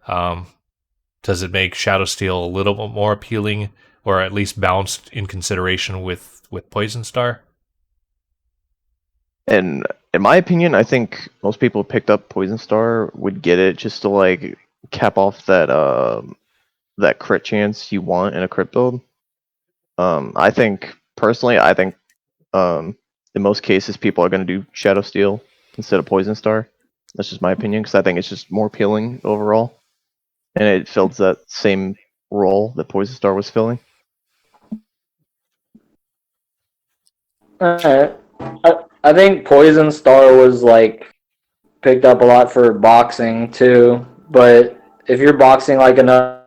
does it make Shadow Steel a little bit more appealing, or at least balanced in consideration with Poison Star? And in my opinion, I think most people who picked up Poison Star would get it just to like cap off that crit chance you want in a crit build. I think personally, in most cases people are going to do Shadow Steel instead of Poison Star. That's just my opinion because I think it's just more appealing overall, and it fills that same role that Poison Star was filling. Alright. I think Poison Star was like picked up a lot for boxing too, but if you're boxing like another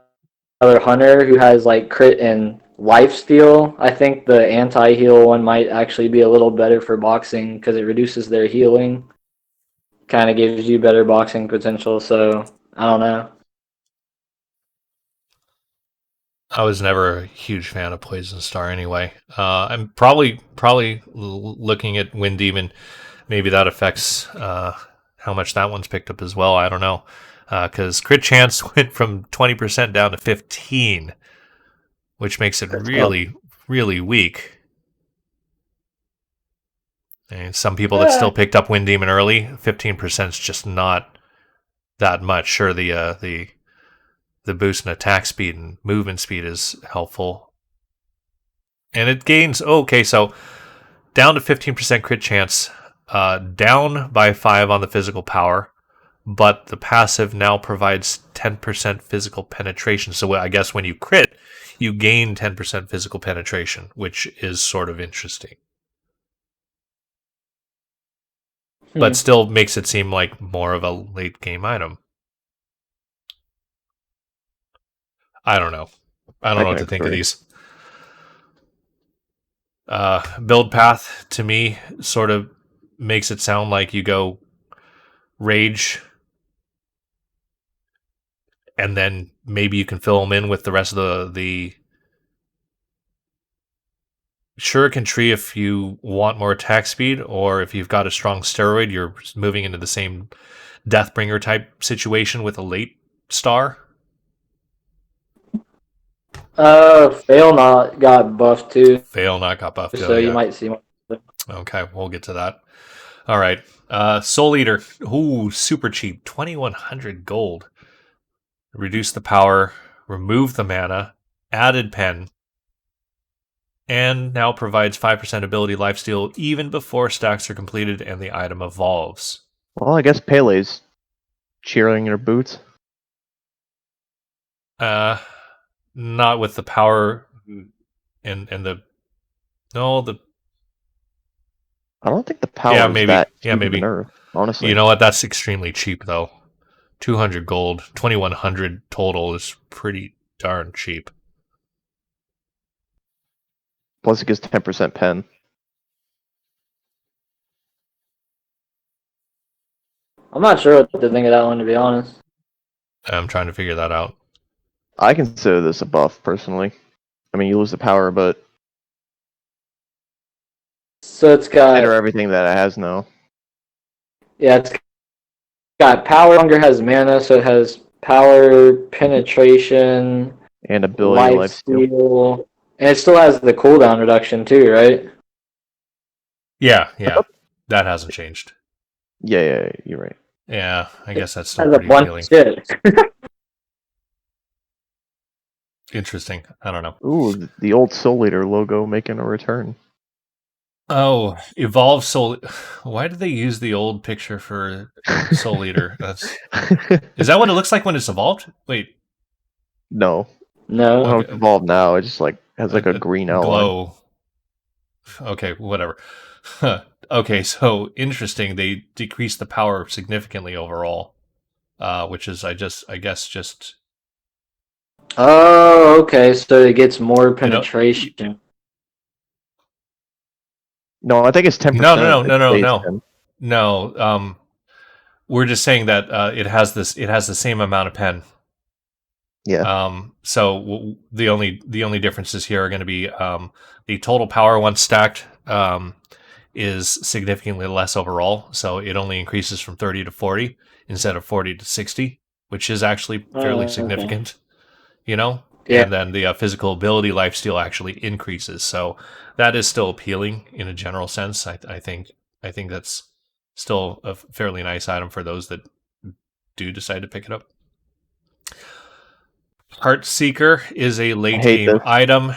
hunter who has like crit and life steal, I think the anti-heal one might actually be a little better for boxing because it reduces their healing. Kind of gives you better boxing potential, so I don't know. I was never a huge fan of Poison Star anyway. I'm probably looking at Wind Demon. Maybe that affects how much that one's picked up as well. I don't know. Because crit chance went from 20% down to 15, which makes it really weak. And some people that still picked up Wind Demon early, 15% is just not that much. Sure, the boost in attack speed and movement speed is helpful. And it gains, so down to 15% crit chance, down by 5 on the physical power, but the passive now provides 10% physical penetration. So I guess when you crit, you gain 10% physical penetration, which is sort of interesting. But still makes it seem like more of a late game item. I don't know. I don't know what to think of these. Build path, to me, sort of makes it sound like you go Rage, and then maybe you can fill them in with the rest of the Shuriken tree if you want more attack speed, or if you've got a strong steroid, you're moving into the same Deathbringer type situation with a late star. Fail not got buffed too. Fail not got buffed. So you might see more. Okay, we'll get to that. All right. Soul Eater. Ooh, super cheap. 2,100 gold. Reduce the power, remove the mana, added pen, and now provides 5% ability lifesteal even before stacks are completed and the item evolves. Well, I guess Pele's cheering your boots. Not with the power and the... No, the... I don't think the power is that cheap maybe. nerf, honestly. You know what? That's extremely cheap, though. 200 gold, 2,100 total is pretty darn cheap. Plus it gives 10% pen. I'm not sure what to think of that one, to be honest. I'm trying to figure that out. I consider this a buff, personally. I mean, you lose the power, but... So it's got... Consider everything that it has now. Yeah, it's got power. Longer has mana, so it has power, penetration, and ability lifesteal. And it still has the cooldown reduction too, right? Yeah. That hasn't changed. Yeah, you're right. Yeah, I guess that's still pretty appealing. Shit. Interesting. I don't know. Ooh, the old Soul Eater logo making a return. Oh, Evolve Soul... Why did they use the old picture for Soul Eater? Is that what it looks like when it's evolved? Wait. No. No. It's evolved now. It just has a green outline. Glow. Okay, whatever. Okay, so interesting. They decreased the power significantly overall, which is, I guess, just... Oh, okay. So it gets more penetration. No, I think it's 10%. No. We're just saying that it has the same amount of pen. Yeah. So the only differences here are going to be the total power once stacked is significantly less overall. So it only increases from 30 to 40 instead of 40 to 60, which is actually fairly significant. You know? Yeah. And then the physical ability lifesteal actually increases. So that is still appealing in a general sense. I think that's still a fairly nice item for those that do decide to pick it up. Heartseeker is a late game item,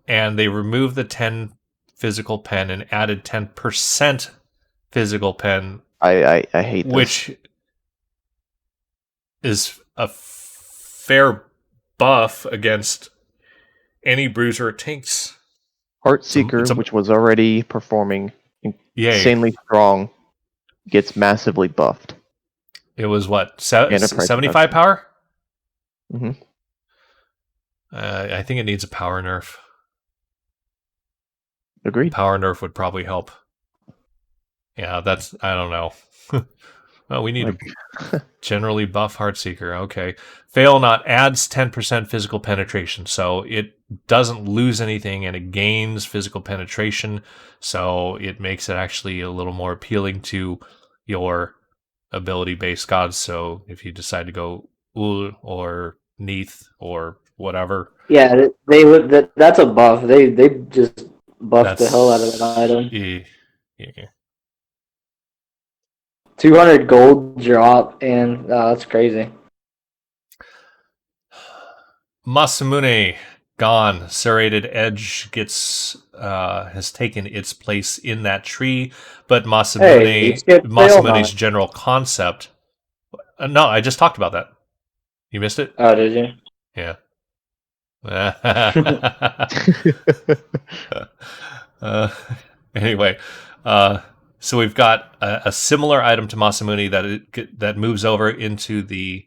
and they removed the 10 physical pen and added 10% physical pen. I hate this. Which is a fair buff against any bruiser it takes. Heartseeker, which was already performing insanely strong, gets massively buffed. It was what, 75 power? Mm-hmm. I think it needs a power nerf. Agreed. Power nerf would probably help. Yeah, I don't know. Well, we need to generally buff Heartseeker. Okay. Fail not adds 10% physical penetration. So it doesn't lose anything and it gains physical penetration. So it makes it actually a little more appealing to your ability-based gods. So if you decide to go Ul or Neath or whatever. Yeah, they would. That's a buff. They just buffed the hell out of that item. Yeah. 200 gold drop, and that's crazy. Masamune gone. Serrated Edge has taken its place in that tree, but Masamune's general concept. No, I just talked about that. You missed it? Oh, did you? Yeah. Anyway, so we've got a similar item to Masamune that moves over into the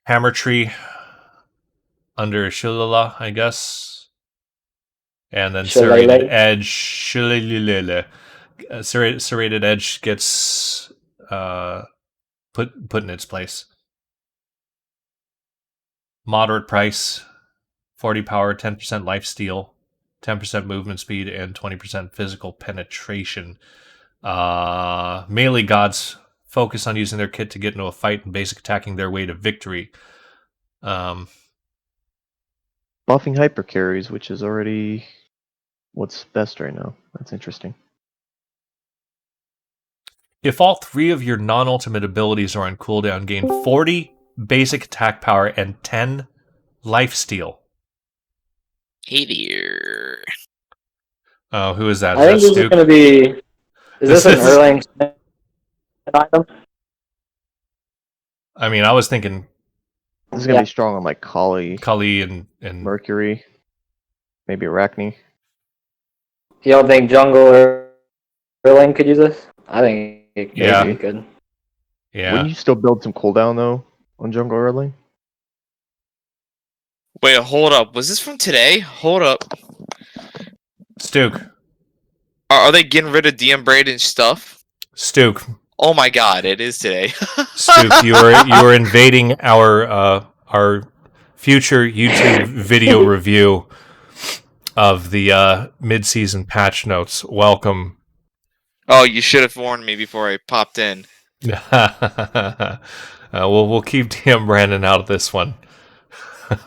hammer tree under Shillelagh, I guess, and then Serrated Shillelagh. Edge. Serrated Edge gets put in its place. Moderate price, 40 power, 10% lifesteal, 10% movement speed, and 20% physical penetration. Melee gods focus on using their kit to get into a fight and basic attacking their way to victory. Buffing hyper carries, which is already what's best right now. That's interesting. If all 3 of your non-ultimate abilities are on cooldown, gain 40 basic attack power and 10 lifesteal. Hey there. Oh, who is that? I think Is that this is Stuke? going to be. Is this an Erlang item? I mean, I was thinking This is gonna be strong on like Kali, Kali and Mercury, maybe Arachne. You don't think jungle or Erlang could use this? I think it Yeah. maybe could. yeah. Wouldn't you still build some cooldown though on Jungle Early? Wait, hold up. Was this from today? Hold up. Stuke. Are they getting rid of DM Braden's stuff? Stuke. Oh my god, it is today. Stuke, you are invading our future YouTube video review of the mid-season patch notes. Welcome. Oh, you should have warned me before I popped in. We'll keep DM Brandon out of this one.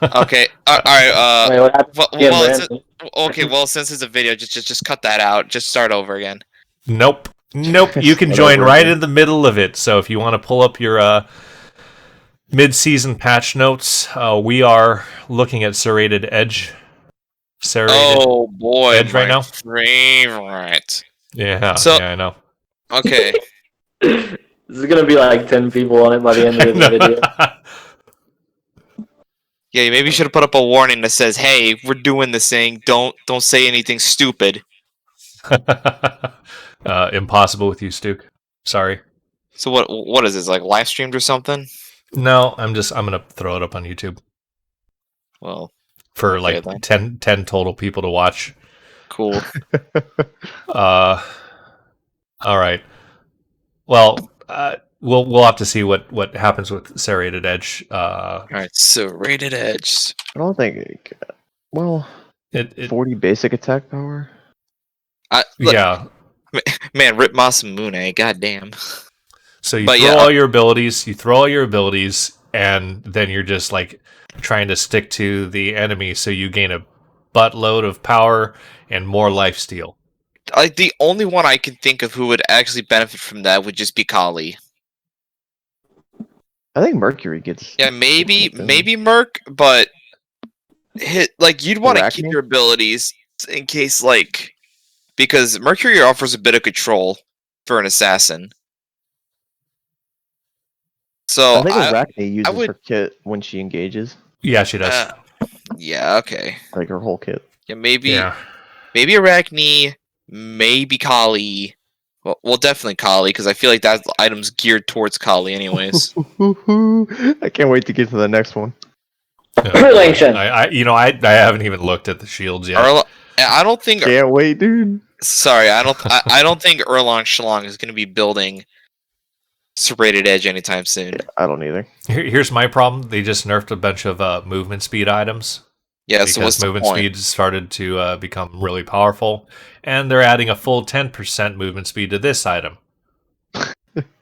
Okay. All right. Wait, what happened? Okay. Well, since it's a video, just cut that out. Just start over again. Nope. You can join right in the middle of it. So if you want to pull up your mid-season patch notes, we are looking at Serrated Edge. Oh boy, Edge right now. Favorite. Yeah. So- yeah, I know. Okay. This is going to be like 10 people on it by the end of the video. Yeah, maybe you should have put up a warning that says, "Hey, we're doing this thing. Don't say anything stupid." Impossible with you, Stuke. Sorry. So what is this, like live streamed or something? No, I'm gonna throw it up on YouTube Well, for okay, like then. 10 total people to watch. Cool. All right. Well, we'll have to see what happens with Serrated Edge. All right, Serrated Edge. I don't think. Well, It 40 basic attack power. Look, yeah. man, rip Masamune, goddamn. So you But throw yeah, all your abilities, and then you're just like trying to stick to the enemy, so you gain a buttload of power and more lifesteal. Like the only one I can think of who would actually benefit from that would just be Kali. I think Mercury gets. Yeah, maybe Merc, but you'd want to keep Arachne? your abilities in case because Mercury offers a bit of control for an assassin. So I think Arachne uses would- her kit when she engages, Yeah, she does. yeah, okay. like her whole kit. Yeah, maybe Yeah. Arachne, maybe Kali. Well, definitely Kali, because I feel like that item's geared towards Kali anyways. I can't wait to get to the next one. Erlang Shen. I haven't even looked at the shields yet. I don't think. Can't wait, dude. Sorry, I don't think Erlang Shalong is going to be building Serrated Edge anytime soon. I don't either. Here's my problem. They just nerfed a bunch of movement speed items. Yeah, so what's Because the movement point? speed started to become really powerful, and they're adding a full 10% movement speed to this item.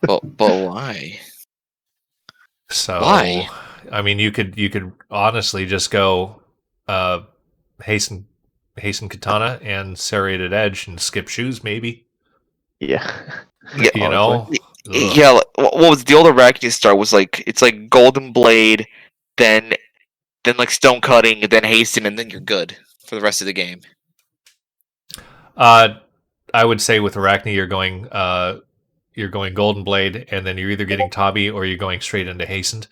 But why? So, Why? I mean, you could honestly just go hasten katana and serrated edge and skip shoes, maybe. Yeah. Yeah, You know, Ugh. Yeah. What was the old Arachne start was like? It's like Golden Blade, then like Stone Cutting, and then Hasten, and then you're good for the rest of the game. I would say with Arachne, you're going you're going Golden Blade, and then you're either getting Tabi or you're going straight into Hastened.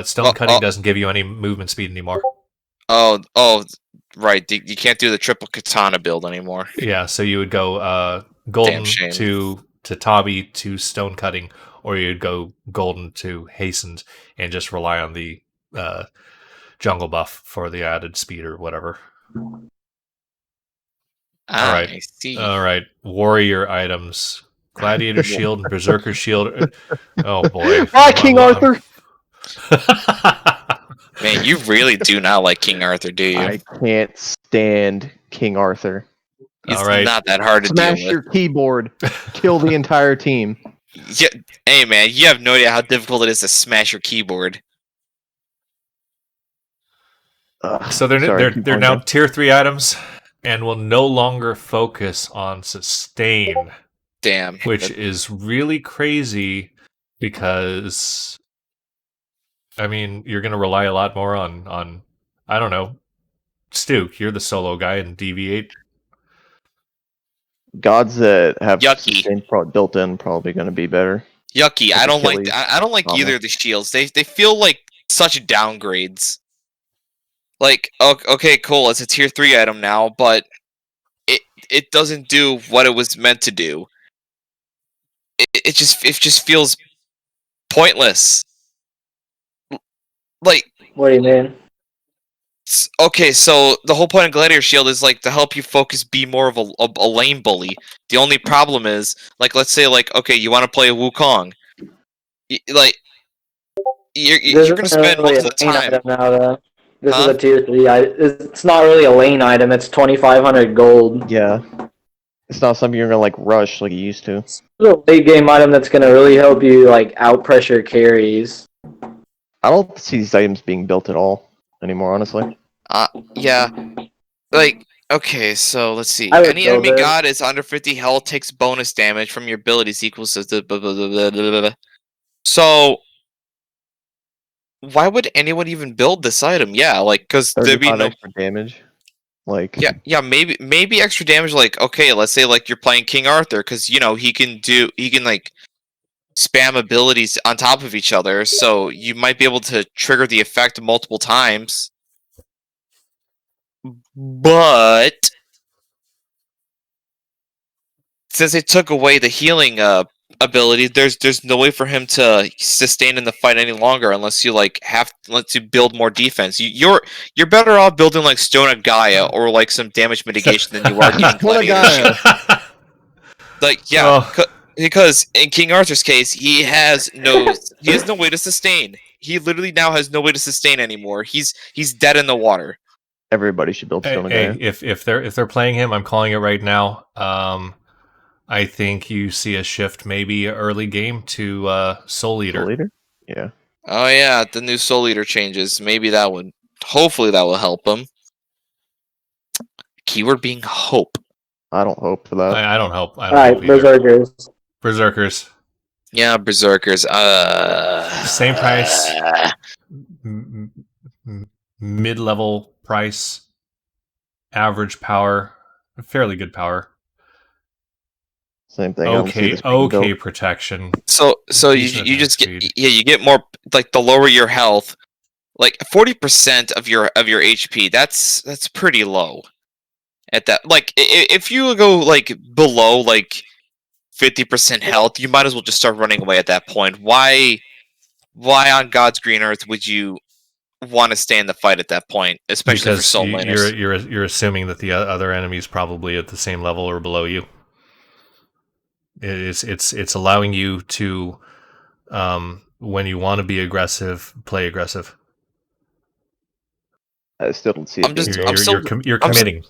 Stone Oh, Cutting oh. doesn't give you any movement speed anymore. Oh, right. You can't do the triple katana build anymore. Yeah, so you would go Damn Golden shame. to Tabi to Stone Cutting, or you'd go Golden to Hastened and just rely on the jungle buff for the added speed or whatever. Ah, right. I see. All right, warrior items: Gladiator Shield and Berserker Shield. Oh boy! Why King Arthur? Man, you really do not like King Arthur, do you? I can't stand King Arthur. It's All right. not that hard to Smash deal with. your keyboard, kill the entire team. Yeah, hey man, you have no idea how difficult it is to smash your keyboard. Ugh, So they're sorry, keep they're going, now Jeff. tier 3 items, and will no longer focus on sustain, Damn. which is really crazy because I mean you're going to rely a lot more on I don't know, Stu. You're the solo guy in DV8. Gods that have Yucky. sustain built in probably going to be better. Yucky. Like I don't like. Achilles, I don't like Mama. either of the shields. They feel like such downgrades. Like, okay, cool. It's a tier 3 item now, but it doesn't do what it was meant to do. It just feels pointless. Like, What do you mean? okay, so the whole point of Gladiator Shield is like to help you focus, be more of a lane bully. The only problem is, like, let's say, like, okay, you want to play a Wukong, like, you're This gonna isn't spend really most a of the lane time. item now, though. This is Huh? a tier 3. It's not really a lane item. It's 2,500 gold. Yeah. It's not something you're going to like rush like you used to. It's a late game item that's gonna really help you like out pressure carries. I don't see these items being built at all anymore, honestly. Yeah, like, okay, so let's see. I would Any build enemy it. god is under 50 health takes bonus damage from your abilities equals to the blah, blah, blah, blah, blah, blah. So why would anyone even build this item? Yeah, like, because there'd be 35 no. extra damage. Like, Yeah, maybe extra damage. Like, okay, let's say like you're playing King Arthur, because you know he can like spam abilities on top of each other, so you might be able to trigger the effect multiple times. But since they took away the healing ability, there's no way for him to sustain in the fight any longer unless you like unless you build more defense. You're better off building like Stone of Gaia or like some damage mitigation than you are getting Stone of Gladiator Shield. Gaia. Like, yeah, Oh. because in King Arthur's case, he has no way to sustain. He literally now has no way to sustain anymore. He's dead in the water. Everybody should build Stone of Hey, Gaia. if they're playing him, I'm calling it right now. I think you see a shift, maybe early game to Soul Eater. Soul Eater? Yeah. Oh yeah, the new Soul Eater changes. Maybe that would. Hopefully that will help him. Keyword being hope. I don't hope for that. I don't hope. I All don't right, hope either. Berserkers. Berserkers, Yeah, Berserkers. same price, mid-level price, average power, fairly good power. Same thing. I don't see Okay, this being okay, built. protection. So Decent you attack just get speed. you get more, like, the lower your health, like 40% of your HP. That's pretty low. At that, like, if you go like below like 50% health, you might as well just start running away at that point. Why on God's green earth would you want to stay in the fight at that point, especially for Because soul laners? you're assuming that the other enemy is probably at the same level or below you. It's allowing you to, when you want to be aggressive, play aggressive. I still don't see it I'm being just- built. You're I'm committing.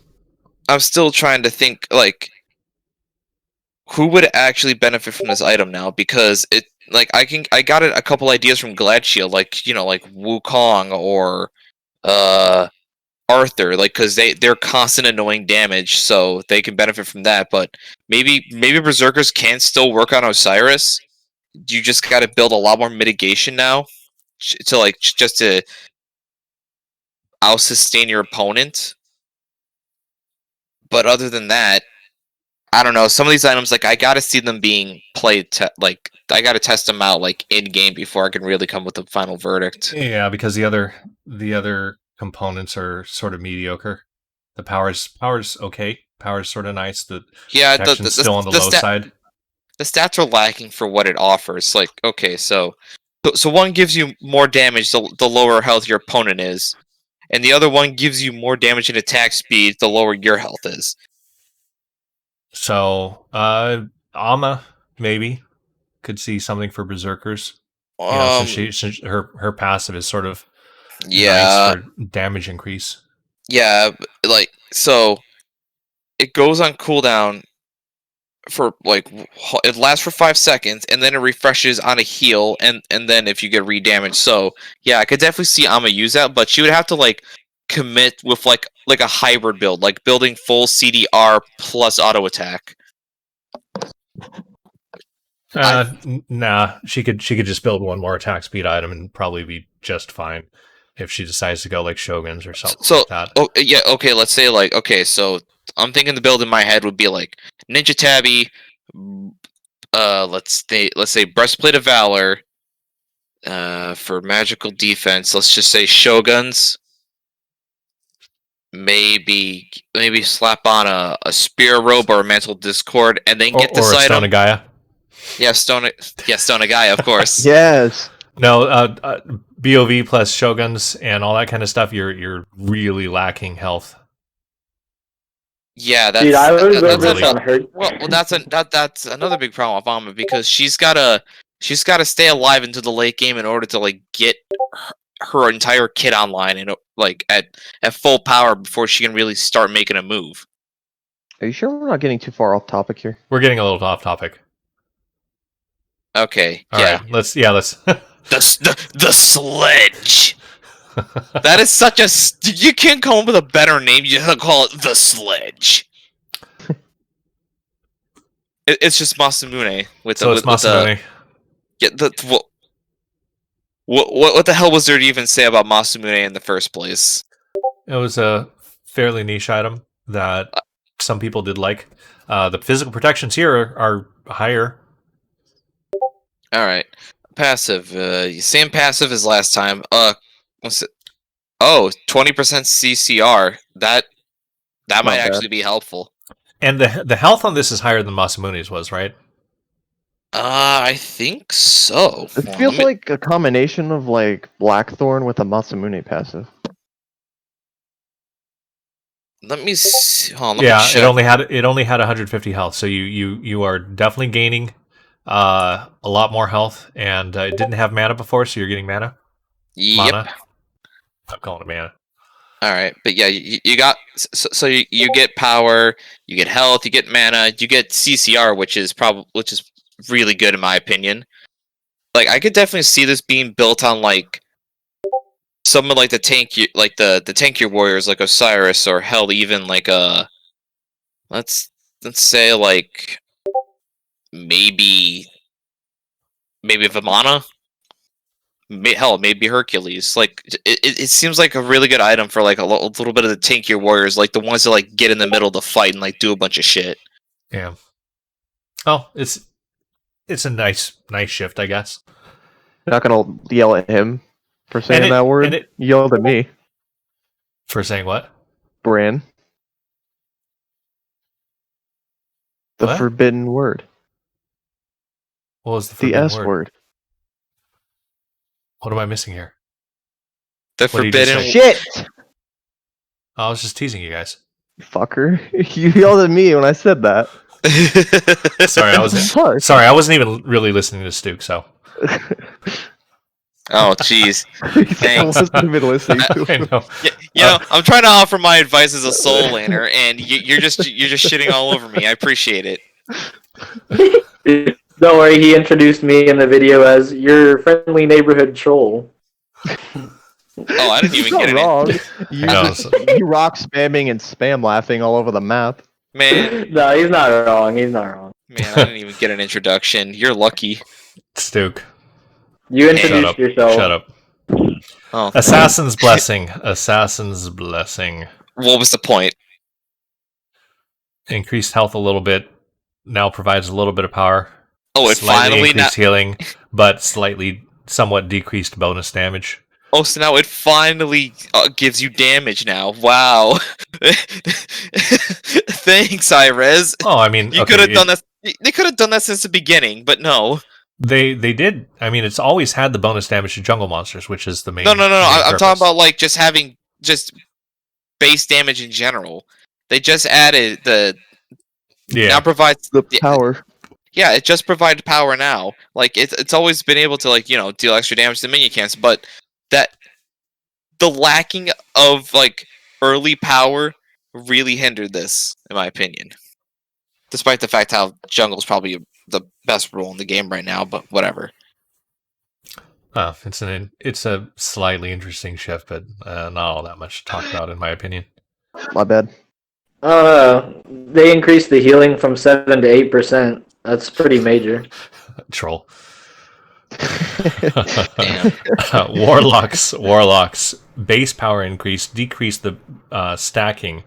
I'm still trying to think, like, who would actually benefit from this item now, because it, like, I got a couple ideas from Glad Shield, like, you know, like Wukong or Arthur, like, because they're constant annoying damage, so they can benefit from that. But maybe Berserkers can still work on Osiris. You just got to build a lot more mitigation now to like just to out sustain your opponent. But other than that, I don't know. Some of these items, like I gotta see them being played. Like I gotta test them out, like in game before I can really come with a final verdict. Yeah, because the other components are sort of mediocre. The power's okay. Power's sort of nice. The Yeah, protection's still on the low side. The stats are lacking for what it offers. Like, okay, so one gives you more damage the lower health your opponent is, and the other one gives you more damage and attack speed the lower your health is. So, Ama maybe could see something for berserkers. You know, since her passive is sort of nice for damage increase. Yeah, like so, it goes on cooldown for like it lasts for 5 seconds, and then it refreshes on a heal, and then if you get redamaged. So yeah, I could definitely see Ama use that, but she would have to like commit with like a hybrid build, like building full CDR plus auto attack. Nah, she could just build one more attack speed item and probably be just fine if she decides to go like Shoguns or something like that. Oh yeah, okay. Let's say like okay, so I'm thinking the build in my head would be like Ninja Tabby. Let's say Breastplate of Valor. For magical defense, let's just say Shoguns. Maybe slap on a Spear Robe or a Mantle Discord, and then get this or a item. Stone of Gaia. Yeah, Stone of Gaia, of course. Yes. No, BOV plus Shoguns and all that kind of stuff. You're really lacking health. Yeah, that's. Dude, I was that's really on her. Well, that's another big problem with Alma, because she's gotta stay alive into the late game in order to like get her entire kit online and like at full power before she can really start making a move. Are you sure we're not getting too far off topic here? We're getting a little off topic. Okay. All right, let's. The sledge. That is such a. You can't come up with a better name. You have to call it the sledge. It's just Masamune with So it's Masamune. Yeah. What the hell was there to even say about Masamune in the first place? It was a fairly niche item that some people did like. The physical protections here are higher. All right, passive. Same passive as last time. What's it? Oh, 20% CCR. That might actually be helpful. And the health on this is higher than Masamune's was, right? I think so. It feels like a combination of like Blackthorn with a Masamune passive. Let me see. Hold on, It only had 150 health, so you are definitely gaining a lot more health, and it didn't have mana before, so you're getting mana. Yep. Mana. I'm calling it mana. All right, but yeah, you got so you get power, you get health, you get mana, you get CCR, which is really good in my opinion. Like I could definitely see this being built on like some of like the tankier warriors like Osiris, or hell even like let's say like maybe Vimana. Hell, maybe Hercules. Like it seems like a really good item for like a little bit of the tankier warriors, like the ones that like get in the middle of the fight and like do a bunch of shit. Yeah. Oh, it's a nice shift, I guess. You're not gonna yell at him for saying that word. You yelled at me for saying what? Bran. The what? forbidden word. What was the forbidden S word? What am I missing here? The forbidden shit. I was just teasing you guys. Fucker, you yelled at me when I said that. Sorry, I wasn't even really listening to Stuke. So. Oh, jeez. Thanks. I wasn't even listening to him. I know. You know, I'm trying to offer my advice as a soul laner, and you're just shitting all over me. I appreciate it. Don't worry, he introduced me in the video as your friendly neighborhood troll. Oh, I didn't even get wrong. it. You rock spamming and spam laughing all over the map. Man. No, he's not wrong. He's not wrong. Man, I didn't even get an introduction. You're lucky. Stuke. You introduced yourself. Shut up. Oh. Assassin's Blessing. Assassin's Blessing. What was the point? Increased health a little bit. now provides a little bit of power. Oh, it Slightly finally increased healing, but somewhat decreased bonus damage. Oh, so now it finally gives you damage now. Wow. Thanks, Irez. Oh, I mean, You okay, could have done that. They could have done that since the beginning, but no. They did. I mean, it's always had the bonus damage to jungle monsters, which is the main. No. main I'm talking purpose. about like just having just base damage in general. They just added the now provides The power. Yeah, it just provides power now. Like it's always been able to like deal extra damage to minion camps, but that the lacking of like early power really hindered this, in my opinion. Despite the fact how jungle's probably the best role in the game right now, but whatever. It's a slightly interesting shift, but not all that much to talk about, in my opinion. My bad. They increased the healing from 7 to 8%. That's pretty major. Troll. Damn. Warlocks base power increase decreased the stacking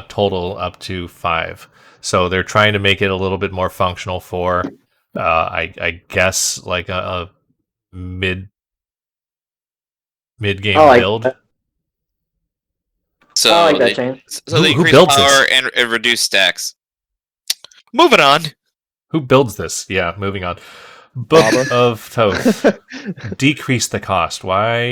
total up to 5. So they're trying to make it a little bit more functional for I guess like a mid game build. That. So I like that change. So they Who increase builds power this? and reduce stacks. Moving on. Who builds this? Yeah, moving on. Book of Thoth. Decrease the cost. Why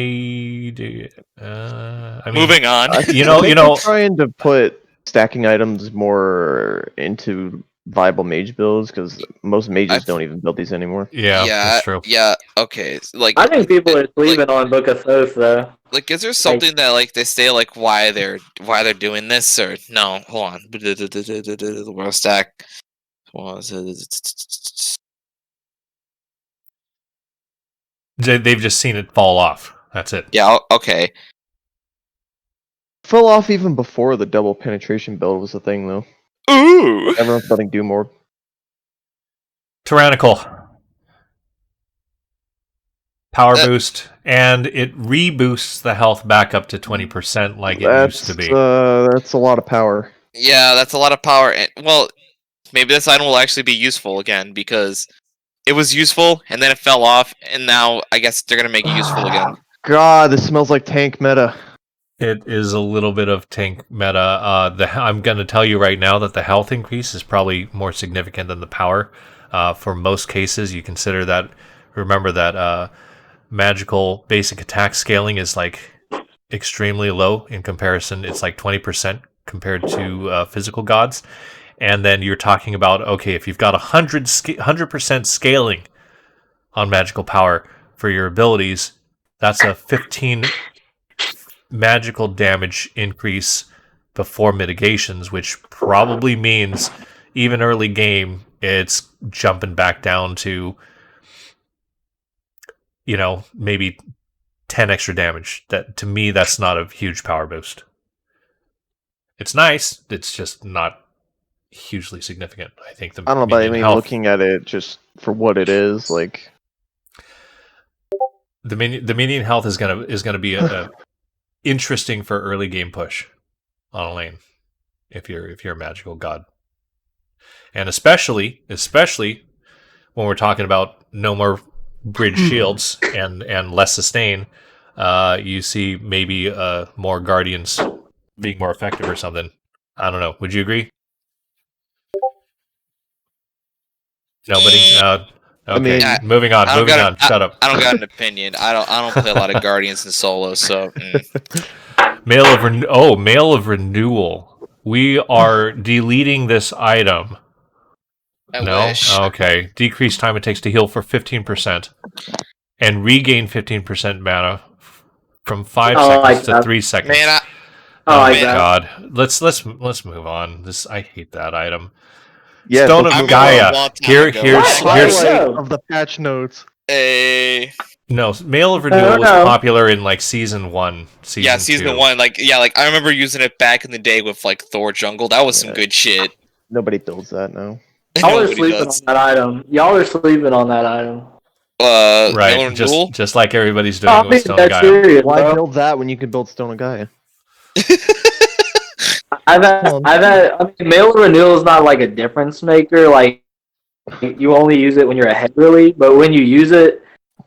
do you, I mean, Moving on. They're trying to put stacking items more into viable mage builds because most mages don't even build these anymore. Yeah, that's true. Yeah, okay. Like I think people are sleeping on Book of Thoth though. Like, is there something that like they say like why they're doing this or no? Hold on. The world stack. They've just seen it fall off. That's it. Yeah. Okay. Fell off even before the double penetration build was a thing, though. Ooh. Everyone's letting do more. Tyrannical. Power boost, and it reboosts the health back up to 20% like it used to be. That's a lot of power. Yeah, that's a lot of power. And, well, maybe this item will actually be useful again because it was useful and then it fell off, and now I guess they're gonna make it useful again. God, this smells like tank meta. It is a little bit of tank meta. I'm going to tell you right now that the health increase is probably more significant than the power. For most cases, you consider that. Remember that magical basic attack scaling is like extremely low in comparison. It's like 20% compared to physical gods. And then you're talking about, okay, if you've got 100% scaling on magical power for your abilities, that's a 15 magical damage increase before mitigations, which probably means even early game it's jumping back down to maybe 10 extra damage. That to me, that's not a huge power boost. It's nice, it's just not hugely significant. I think I don't know, but I mean, looking at it just for what it is, like the minion health is gonna be a interesting for early game push on a lane if you're a magical god, and especially when we're talking about no more bridge shields and less sustain. You see maybe more guardians being more effective or something. I don't know. Would you agree? Nobody. Okay, moving on. Shut up. I don't got an opinion. I don't play a lot of Guardians in solo, so. Mail of Renewal. We are deleting this item. I wish. Okay. Decrease time it takes to heal for 15%, and regain 15% mana from 5 seconds to 3 seconds. Man, my God. Let's move on. I hate that item. Yeah, Stone of Gaia. Here's of the patch notes. No, Mail of Renewal was popular in like season 1, season 2. 1. Like I remember using it back in the day with like Thor Jungle. That was some good shit. Nobody builds that now. Y'all are sleeping on that item. Right, just like everybody's doing with Stone of Gaia. Why build that when you can build Stone of Gaia? I mean, mail renewal is not like a difference maker. Like you only use it when you're ahead, really. But when you use it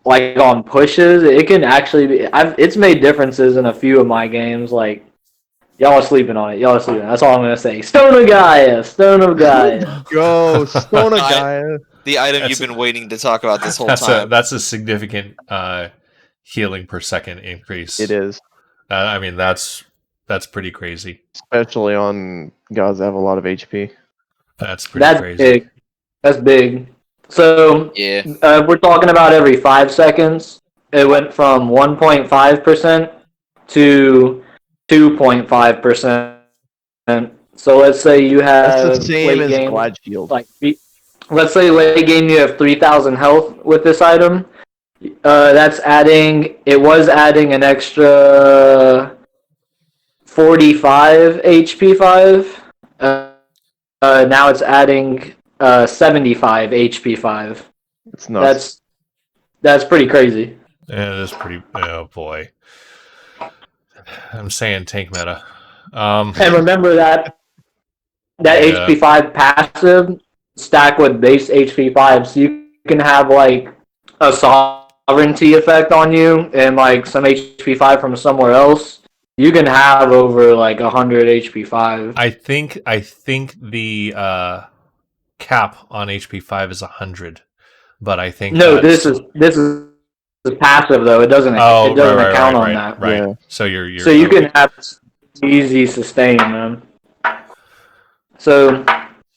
like on pushes, it can actually be. It's made differences in a few of my games. Like y'all are sleeping on it. Y'all are sleeping. That's all I'm gonna say. Stone of Gaia. Stone of Gaia. Go, Stone of Gaia. The item That's- you've been waiting to talk about this whole time. That's a significant healing per second increase. It is. I mean, that's pretty crazy. Especially on gods that have a lot of HP. That's pretty That's crazy. big. That's big. So Yeah. we're talking about every 5 seconds. It went from 1.5% to 2.5%. So let's say you have That's the same late as game, Glad Shield. like let's say late game you have 3,000 health with this item. That's adding. It was adding an extra 45 HP 5. Now it's adding 75 HP 5. It's nuts. That's pretty crazy. Yeah, it is pretty. Oh boy, I'm saying tank meta. And remember that Yeah. HP 5 passive stack with base HP 5, so you can have like a sovereignty effect on you and like some HP 5 from somewhere else. You can have over like 100 HP 5. I think the cap on HP 5 is 100, but I think No, that's... this is passive though. It doesn't Oh, right, account on that. right. Yeah. So you're So you can have easy sustain, man. So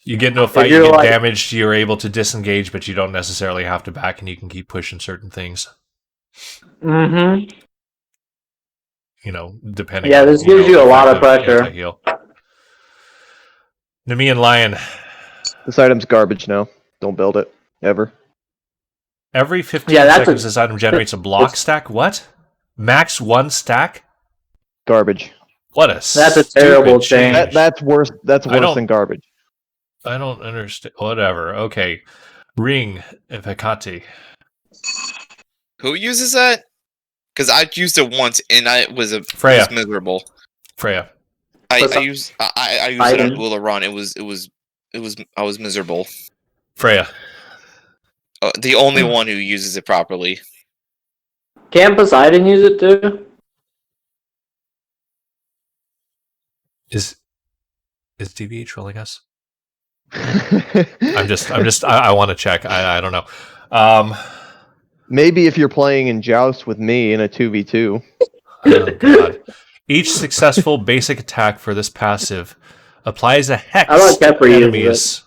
you get into a fight, if you you're get like- damaged, you're able to disengage, but you don't necessarily have to back, and you can keep pushing certain things. mm-hmm. You know, depending. Yeah, on, this gives you a lot of effective pressure. anti-heal. Nemean Lion. This item's garbage now. Don't build it. Ever. Every 15 Yeah, that's seconds, a- this item generates a block stack. What? Max 1 stack? Garbage. What a That's a stupid terrible change. change. That's worse. That's I worse don't- than garbage. I don't understand. Whatever. Okay. Ring Efekati. Who uses that? Because I used it once and it was Freya. miserable. Freya. I What's up? used it on Biden. Ula Run. It was I was miserable. Freya. The only one who uses it properly. Can't Poseidon use it too? Is DVH trolling us? I want to check. I don't know. Maybe if you're playing in Joust with me in a 2v2. Oh, God. Each successful basic attack for this passive applies a hex I like to Pepper uses enemies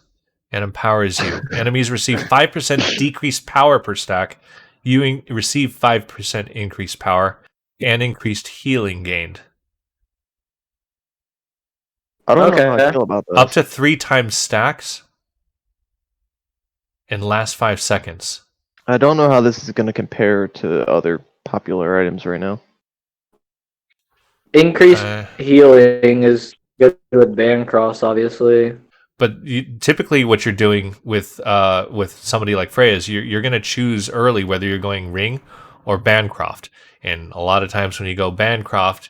and empowers you. Enemies receive 5% decreased power per stack. You receive 5% increased power and increased healing gained. I don't know how Okay. I feel about this. Up to 3 times stacks and last 5 seconds. I don't know how this is going to compare to other popular items right now. Increased Uh, healing is good with Bancross, obviously. But typically, what you're doing with somebody like Freya is you're going to choose early whether you're going Ring or Bancroft. And a lot of times when you go Bancroft,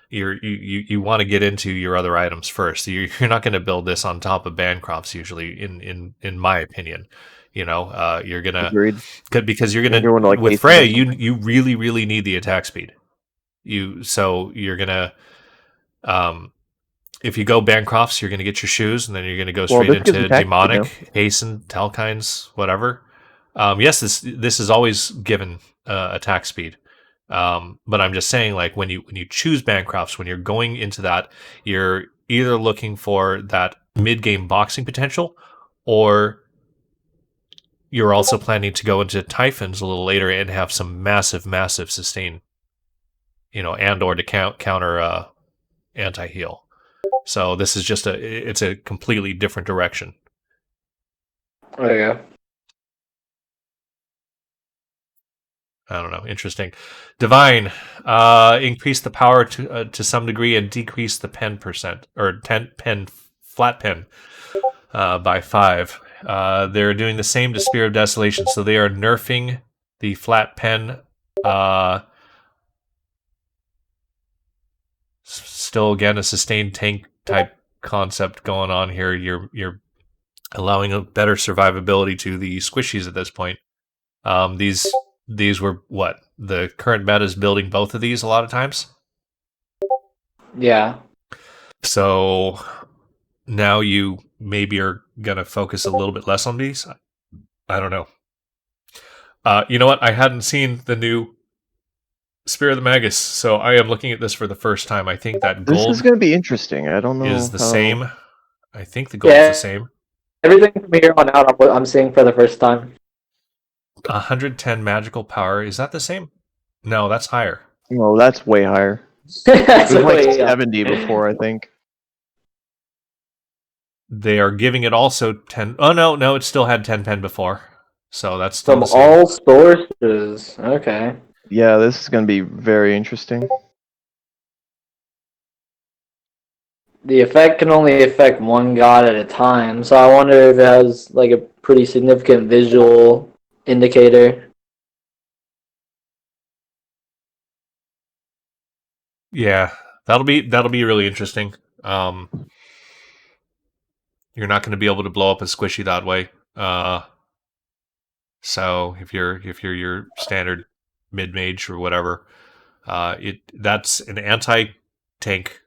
you want to get into your other items first. You're not going to build this on top of Bancrofts usually, in my opinion. You know, you're gonna Agreed. because you're gonna Everyone like with hates Freya, them. you really need the attack speed. So you're gonna if you go Bancrofts, you're gonna get your shoes, and then you're gonna go straight this gives into attack speed demonic, hasten, Telkines, whatever. Yes, this is always given attack speed. But I'm just saying, like when you choose Bancrofts, when you're going into that, you're either looking for that mid game boxing potential, or you're also planning to go into Typhons a little later and have some massive sustain, and or to counter anti-heal. So this is just it's a completely different direction. There you go. I don't know. Interesting. Divine, increase the power to some degree and decrease the pen percent or flat pen by 5. They're doing the same to Spear of Desolation, so they are nerfing the flat pen. Still, again, a sustained tank type concept going on here. You're allowing a better survivability to the squishies at this point. These were what? The current meta is building both of these a lot of times. Yeah. So now you maybe are going to focus a little bit less on these. I don't know. You know what? I hadn't seen the new Spear of the Magus, so I am looking at this for the first time. I think that This gold is going to be interesting. I don't know. is the how- same. I think the gold's Yeah. the same. Everything from here on out, I'm seeing for the first time. 110 magical power. Is that the same? No, that's higher. No, that's way higher. That's It was like way up. 70 before, I think. They are giving it also 10. Oh, no, it still had 10 pen before. So that's still From the same. all sources. Okay. Yeah, this is going to be very interesting. The effect can only affect one god at a time, so I wonder if it has like a pretty significant visual indicator. Yeah, that'll be really interesting. You're not going to be able to blow up a squishy that way. So if you're your standard mid mage or whatever, that's an anti-tank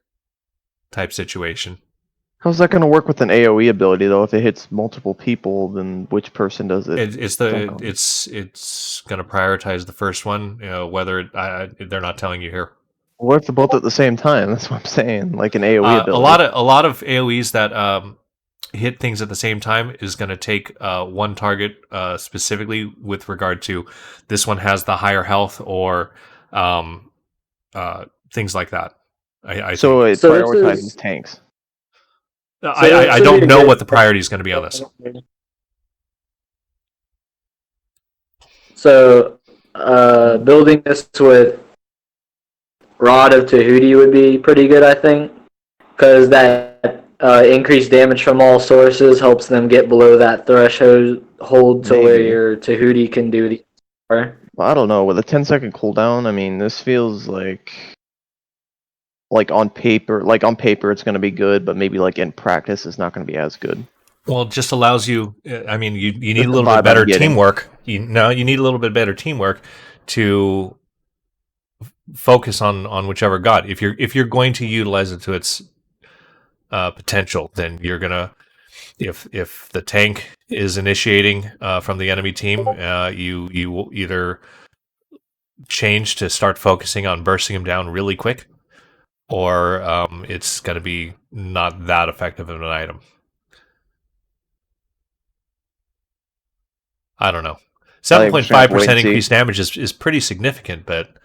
type situation. How's that going to work with an AoE ability, though? If it hits multiple people, then which person does it? It's going to prioritize the first one. You know, whether they're not telling you here. What if they're both at the same time? That's what I'm saying. Like an AoE ability. A lot of AoEs that hit things at the same time is going to take one target specifically with regard to this one has the higher health or things like that. I so think. it So prioritizes tanks. I don't know what the priority is going to be on this. So, building this with Rod of Tahuti would be pretty good, I think, because that increased damage from all sources helps them get below that threshold to where Maybe. your Tahuti can do the. Well, I don't know. With a 10-second cooldown, I mean, this feels like on paper, it's going to be good, but maybe like in practice, it's not going to be as good. Well, it just allows you. I mean, you need That's a the little vibe bit better I'm getting. teamwork. You need a little bit better teamwork to focus on whichever god. If you're going to utilize it to its potential, then you're gonna. If the tank is initiating from the enemy team, you will either change to start focusing on bursting him down really quick, or it's going to be not that effective of an item. I don't know. 7.5% increased damage is pretty significant, but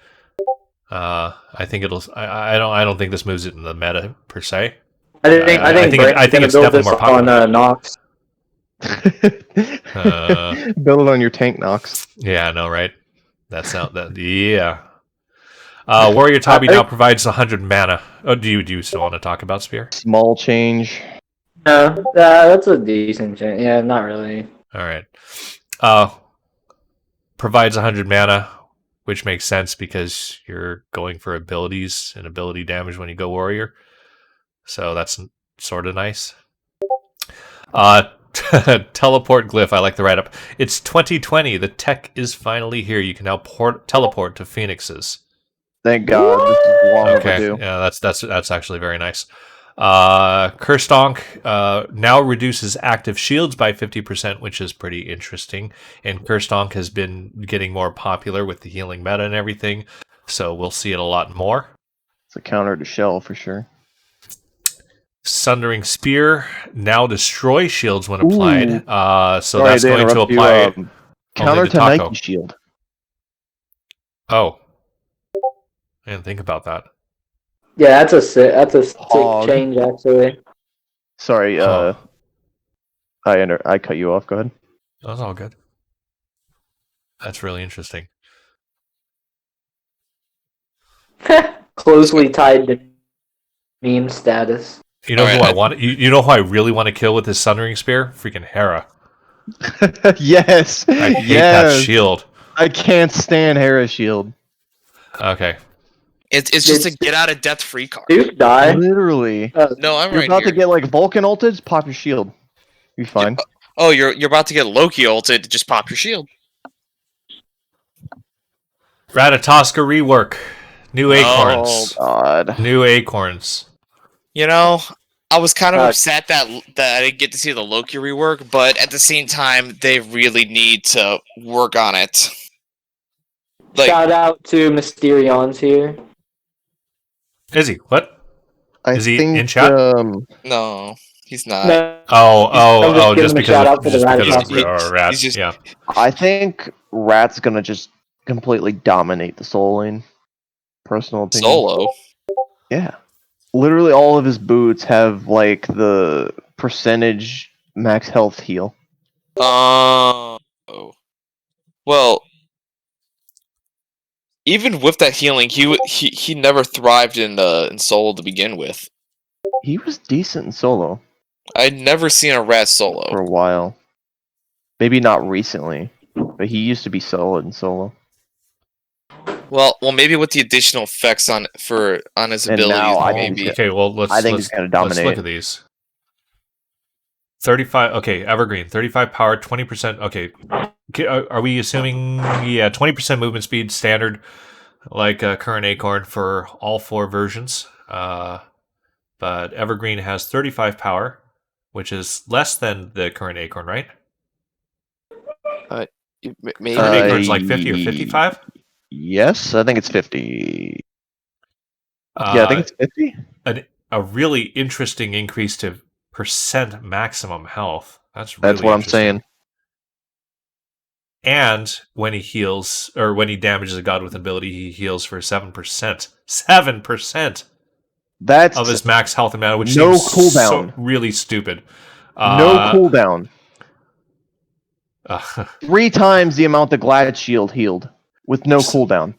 I think it'll. I don't think this moves it in the meta per se. I think it's build definitely this more popular. on Nox. Build it on your tank Nox. Yeah, I know, right? That's not that. Yeah. Warrior Tabi now provides 100 mana. Oh, do you still want to talk about Spear? Small change. No, that's a decent change. Yeah, not really. All right. Provides 100 mana, which makes sense because you're going for abilities and ability damage when you go Warrior. So that's sort of nice. Teleport glyph. I like the write-up. It's 2020. The tech is finally here. You can now teleport to Phoenixes. Thank God. This is long overdue. Yeah, that's actually very nice. Kerstonk now reduces active shields by 50%, which is pretty interesting. And Kerstonk has been getting more popular with the healing meta and everything, so we'll see it a lot more. It's a counter to Shell for sure. Sundering Spear now destroys shields when applied. So Sorry that's to going to interrupt you, apply counter to to Taco. Nike Shield. Oh, I didn't think about that. Yeah, that's a sick Hog. change actually. Sorry, Huh. I cut you off. Go ahead. That's all good. That's really interesting. Closely tied to meme status. You know All who right, I want? You know who I really want to kill with this Sundering Spear? Freaking Hera. Yes. I hate that yes. shield. I can't stand Hera Shield. Okay. It's just a get out of death free card. Duke die. Literally. No, I'm You're right about here. to get like Vulcan ulted, pop your shield. You're fine. Oh, you're about to get Loki ulted. Just pop your shield. Ratatoska rework. New acorns. Oh god. New acorns. You know, I was kind of Uh, upset that I didn't get to see the Loki rework, but at the same time, they really need to work on it. Like, Shout out to Mysterion's here. Is he? What? I Is he think, in chat? no, he's not. No, Oh, just giving a shout because out of, to just the because of Ratatoska. rats. He's just- Yeah. I think Rat's gonna just completely dominate the soul lane. Personal opinion. Solo. Yeah. Literally all of his boots have like the percentage max health heal. Oh. Well, even with that healing, he never thrived in solo to begin with. He was decent in solo I'd never seen a rat solo. for a while. Maybe not recently, but he used to be solid in solo. Well, maybe with the additional effects on his And abilities, now I maybe. think Okay, well, let's I think let's, he's gonna let's dominate. look at these. 35. Okay, evergreen. 35 power, 20%. Okay, are we assuming? Yeah, 20% movement speed standard, like current acorn for all 4 versions. But evergreen has 35 power, which is less than the current acorn, right? Maybe. Current acorn's like 50 or 55. Yes, I think it's 50. Yeah, I think it's 50. A really interesting increase to percent maximum health. That's really That's what I'm interesting. saying. And when he heals, or when he damages a god with an ability, he heals for 7%. 7% That's of his max health and mana, which no seems cooldown. really stupid. no cooldown. 3 times the amount the Glad Shield healed with no cooldown.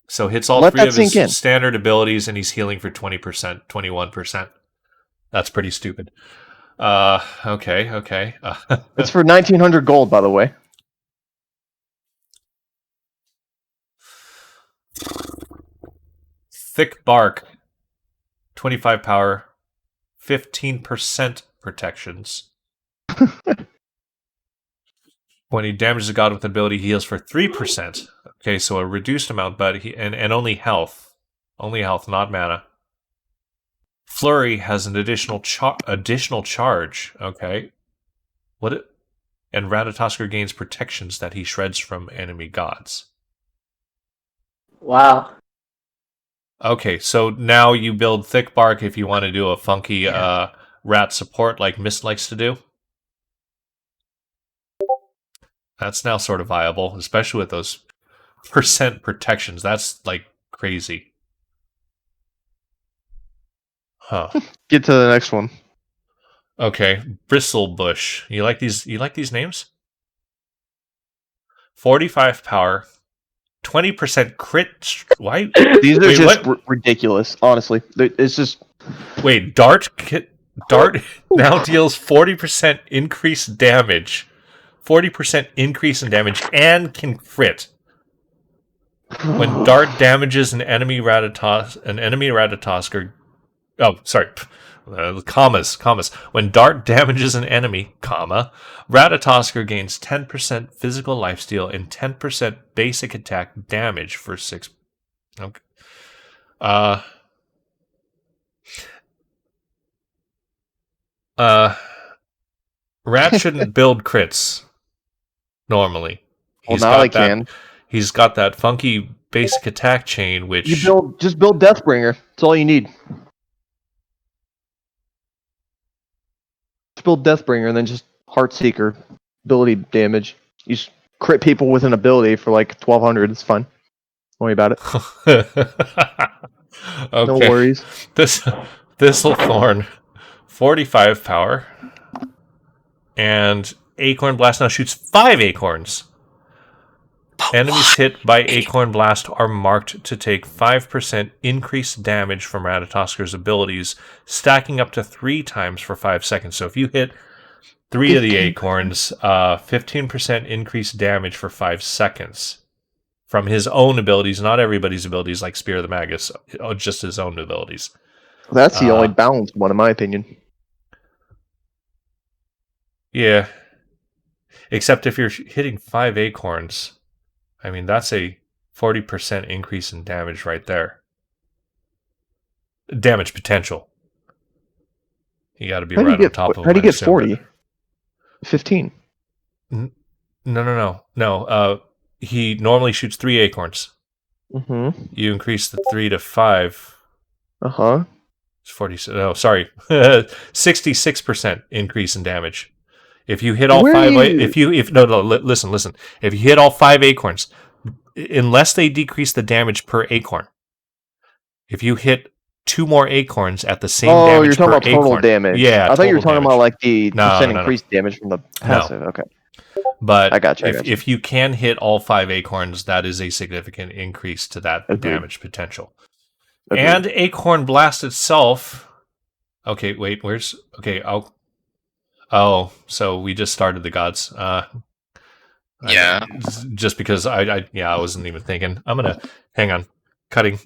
So hits all Let 3 that of his sink in. standard abilities, and he's healing for 20%, 21%. That's pretty stupid. Okay. It's for 1900 gold, by the way. Thick bark, 25 power, 15% protections. When he damages a god with an ability, he heals for 3%. Okay, so a reduced amount, but and only health. Only health, not mana. Flurry has an additional charge. Okay. And Ratatoska gains protections that he shreds from enemy gods. Wow. Okay, so now you build thick bark if you want to do a funky rat support like Mist likes to do. That's now sort of viable, especially with those percent protections. That's like crazy. Huh. Get to the next one. Okay, Bristle Bush. You like these names? 45 power, 20% crit. Why? These are Wait, just what? ridiculous, honestly. It's just Wait, Dart now deals 40% increased damage. 40% increase in damage and can crit. When Dart damages an enemy Ratatosker. Oh, sorry. Commas. When Dart damages an enemy, Ratatosker gains 10% physical lifesteal and 10% basic attack damage for 6. Okay. Rat shouldn't build crits normally. well, now I can. He's got that funky basic attack chain, which Just build Deathbringer. That's all you need. Just build Deathbringer and then just Heartseeker ability damage. You just crit people with an ability for like 1200. It's fine. Don't worry about it. okay. No worries. Thistlethorn, 45 power, and Acorn Blast now shoots 5 acorns. Enemies hit by Acorn Blast are marked to take 5% increased damage from Ratatosker's abilities, stacking up to 3 times for 5 seconds. So if you hit 3 of the acorns, 15% increased damage for 5 seconds. from his own abilities, not everybody's abilities like Spear of the Magus, just his own abilities. That's the only balanced one, in my opinion. Yeah. Except if you're hitting 5 acorns, I mean, that's a 40% increase in damage right there. Damage potential. You got to be right on top of him. How do you get 40? 15. No. He normally shoots 3 acorns. Mm-hmm. You increase the 3 to 5. Uh-huh. It's 40. No, sorry. 66% increase in damage. If you hit all listen. If you hit all 5 acorns, unless they decrease the damage per acorn, if you hit 2 more acorns at the same damage per acorn. Oh, you're talking about total damage. Yeah, I thought you were talking about like the percent increased damage from the passive. No. Okay. But I got you. If you can hit all 5 acorns, that is a significant increase to that damage potential. Agreed. And Acorn Blast itself. Okay, wait, so we just started the gods. Yeah. Just because I wasn't even thinking. I'm gonna hang on. Cutting.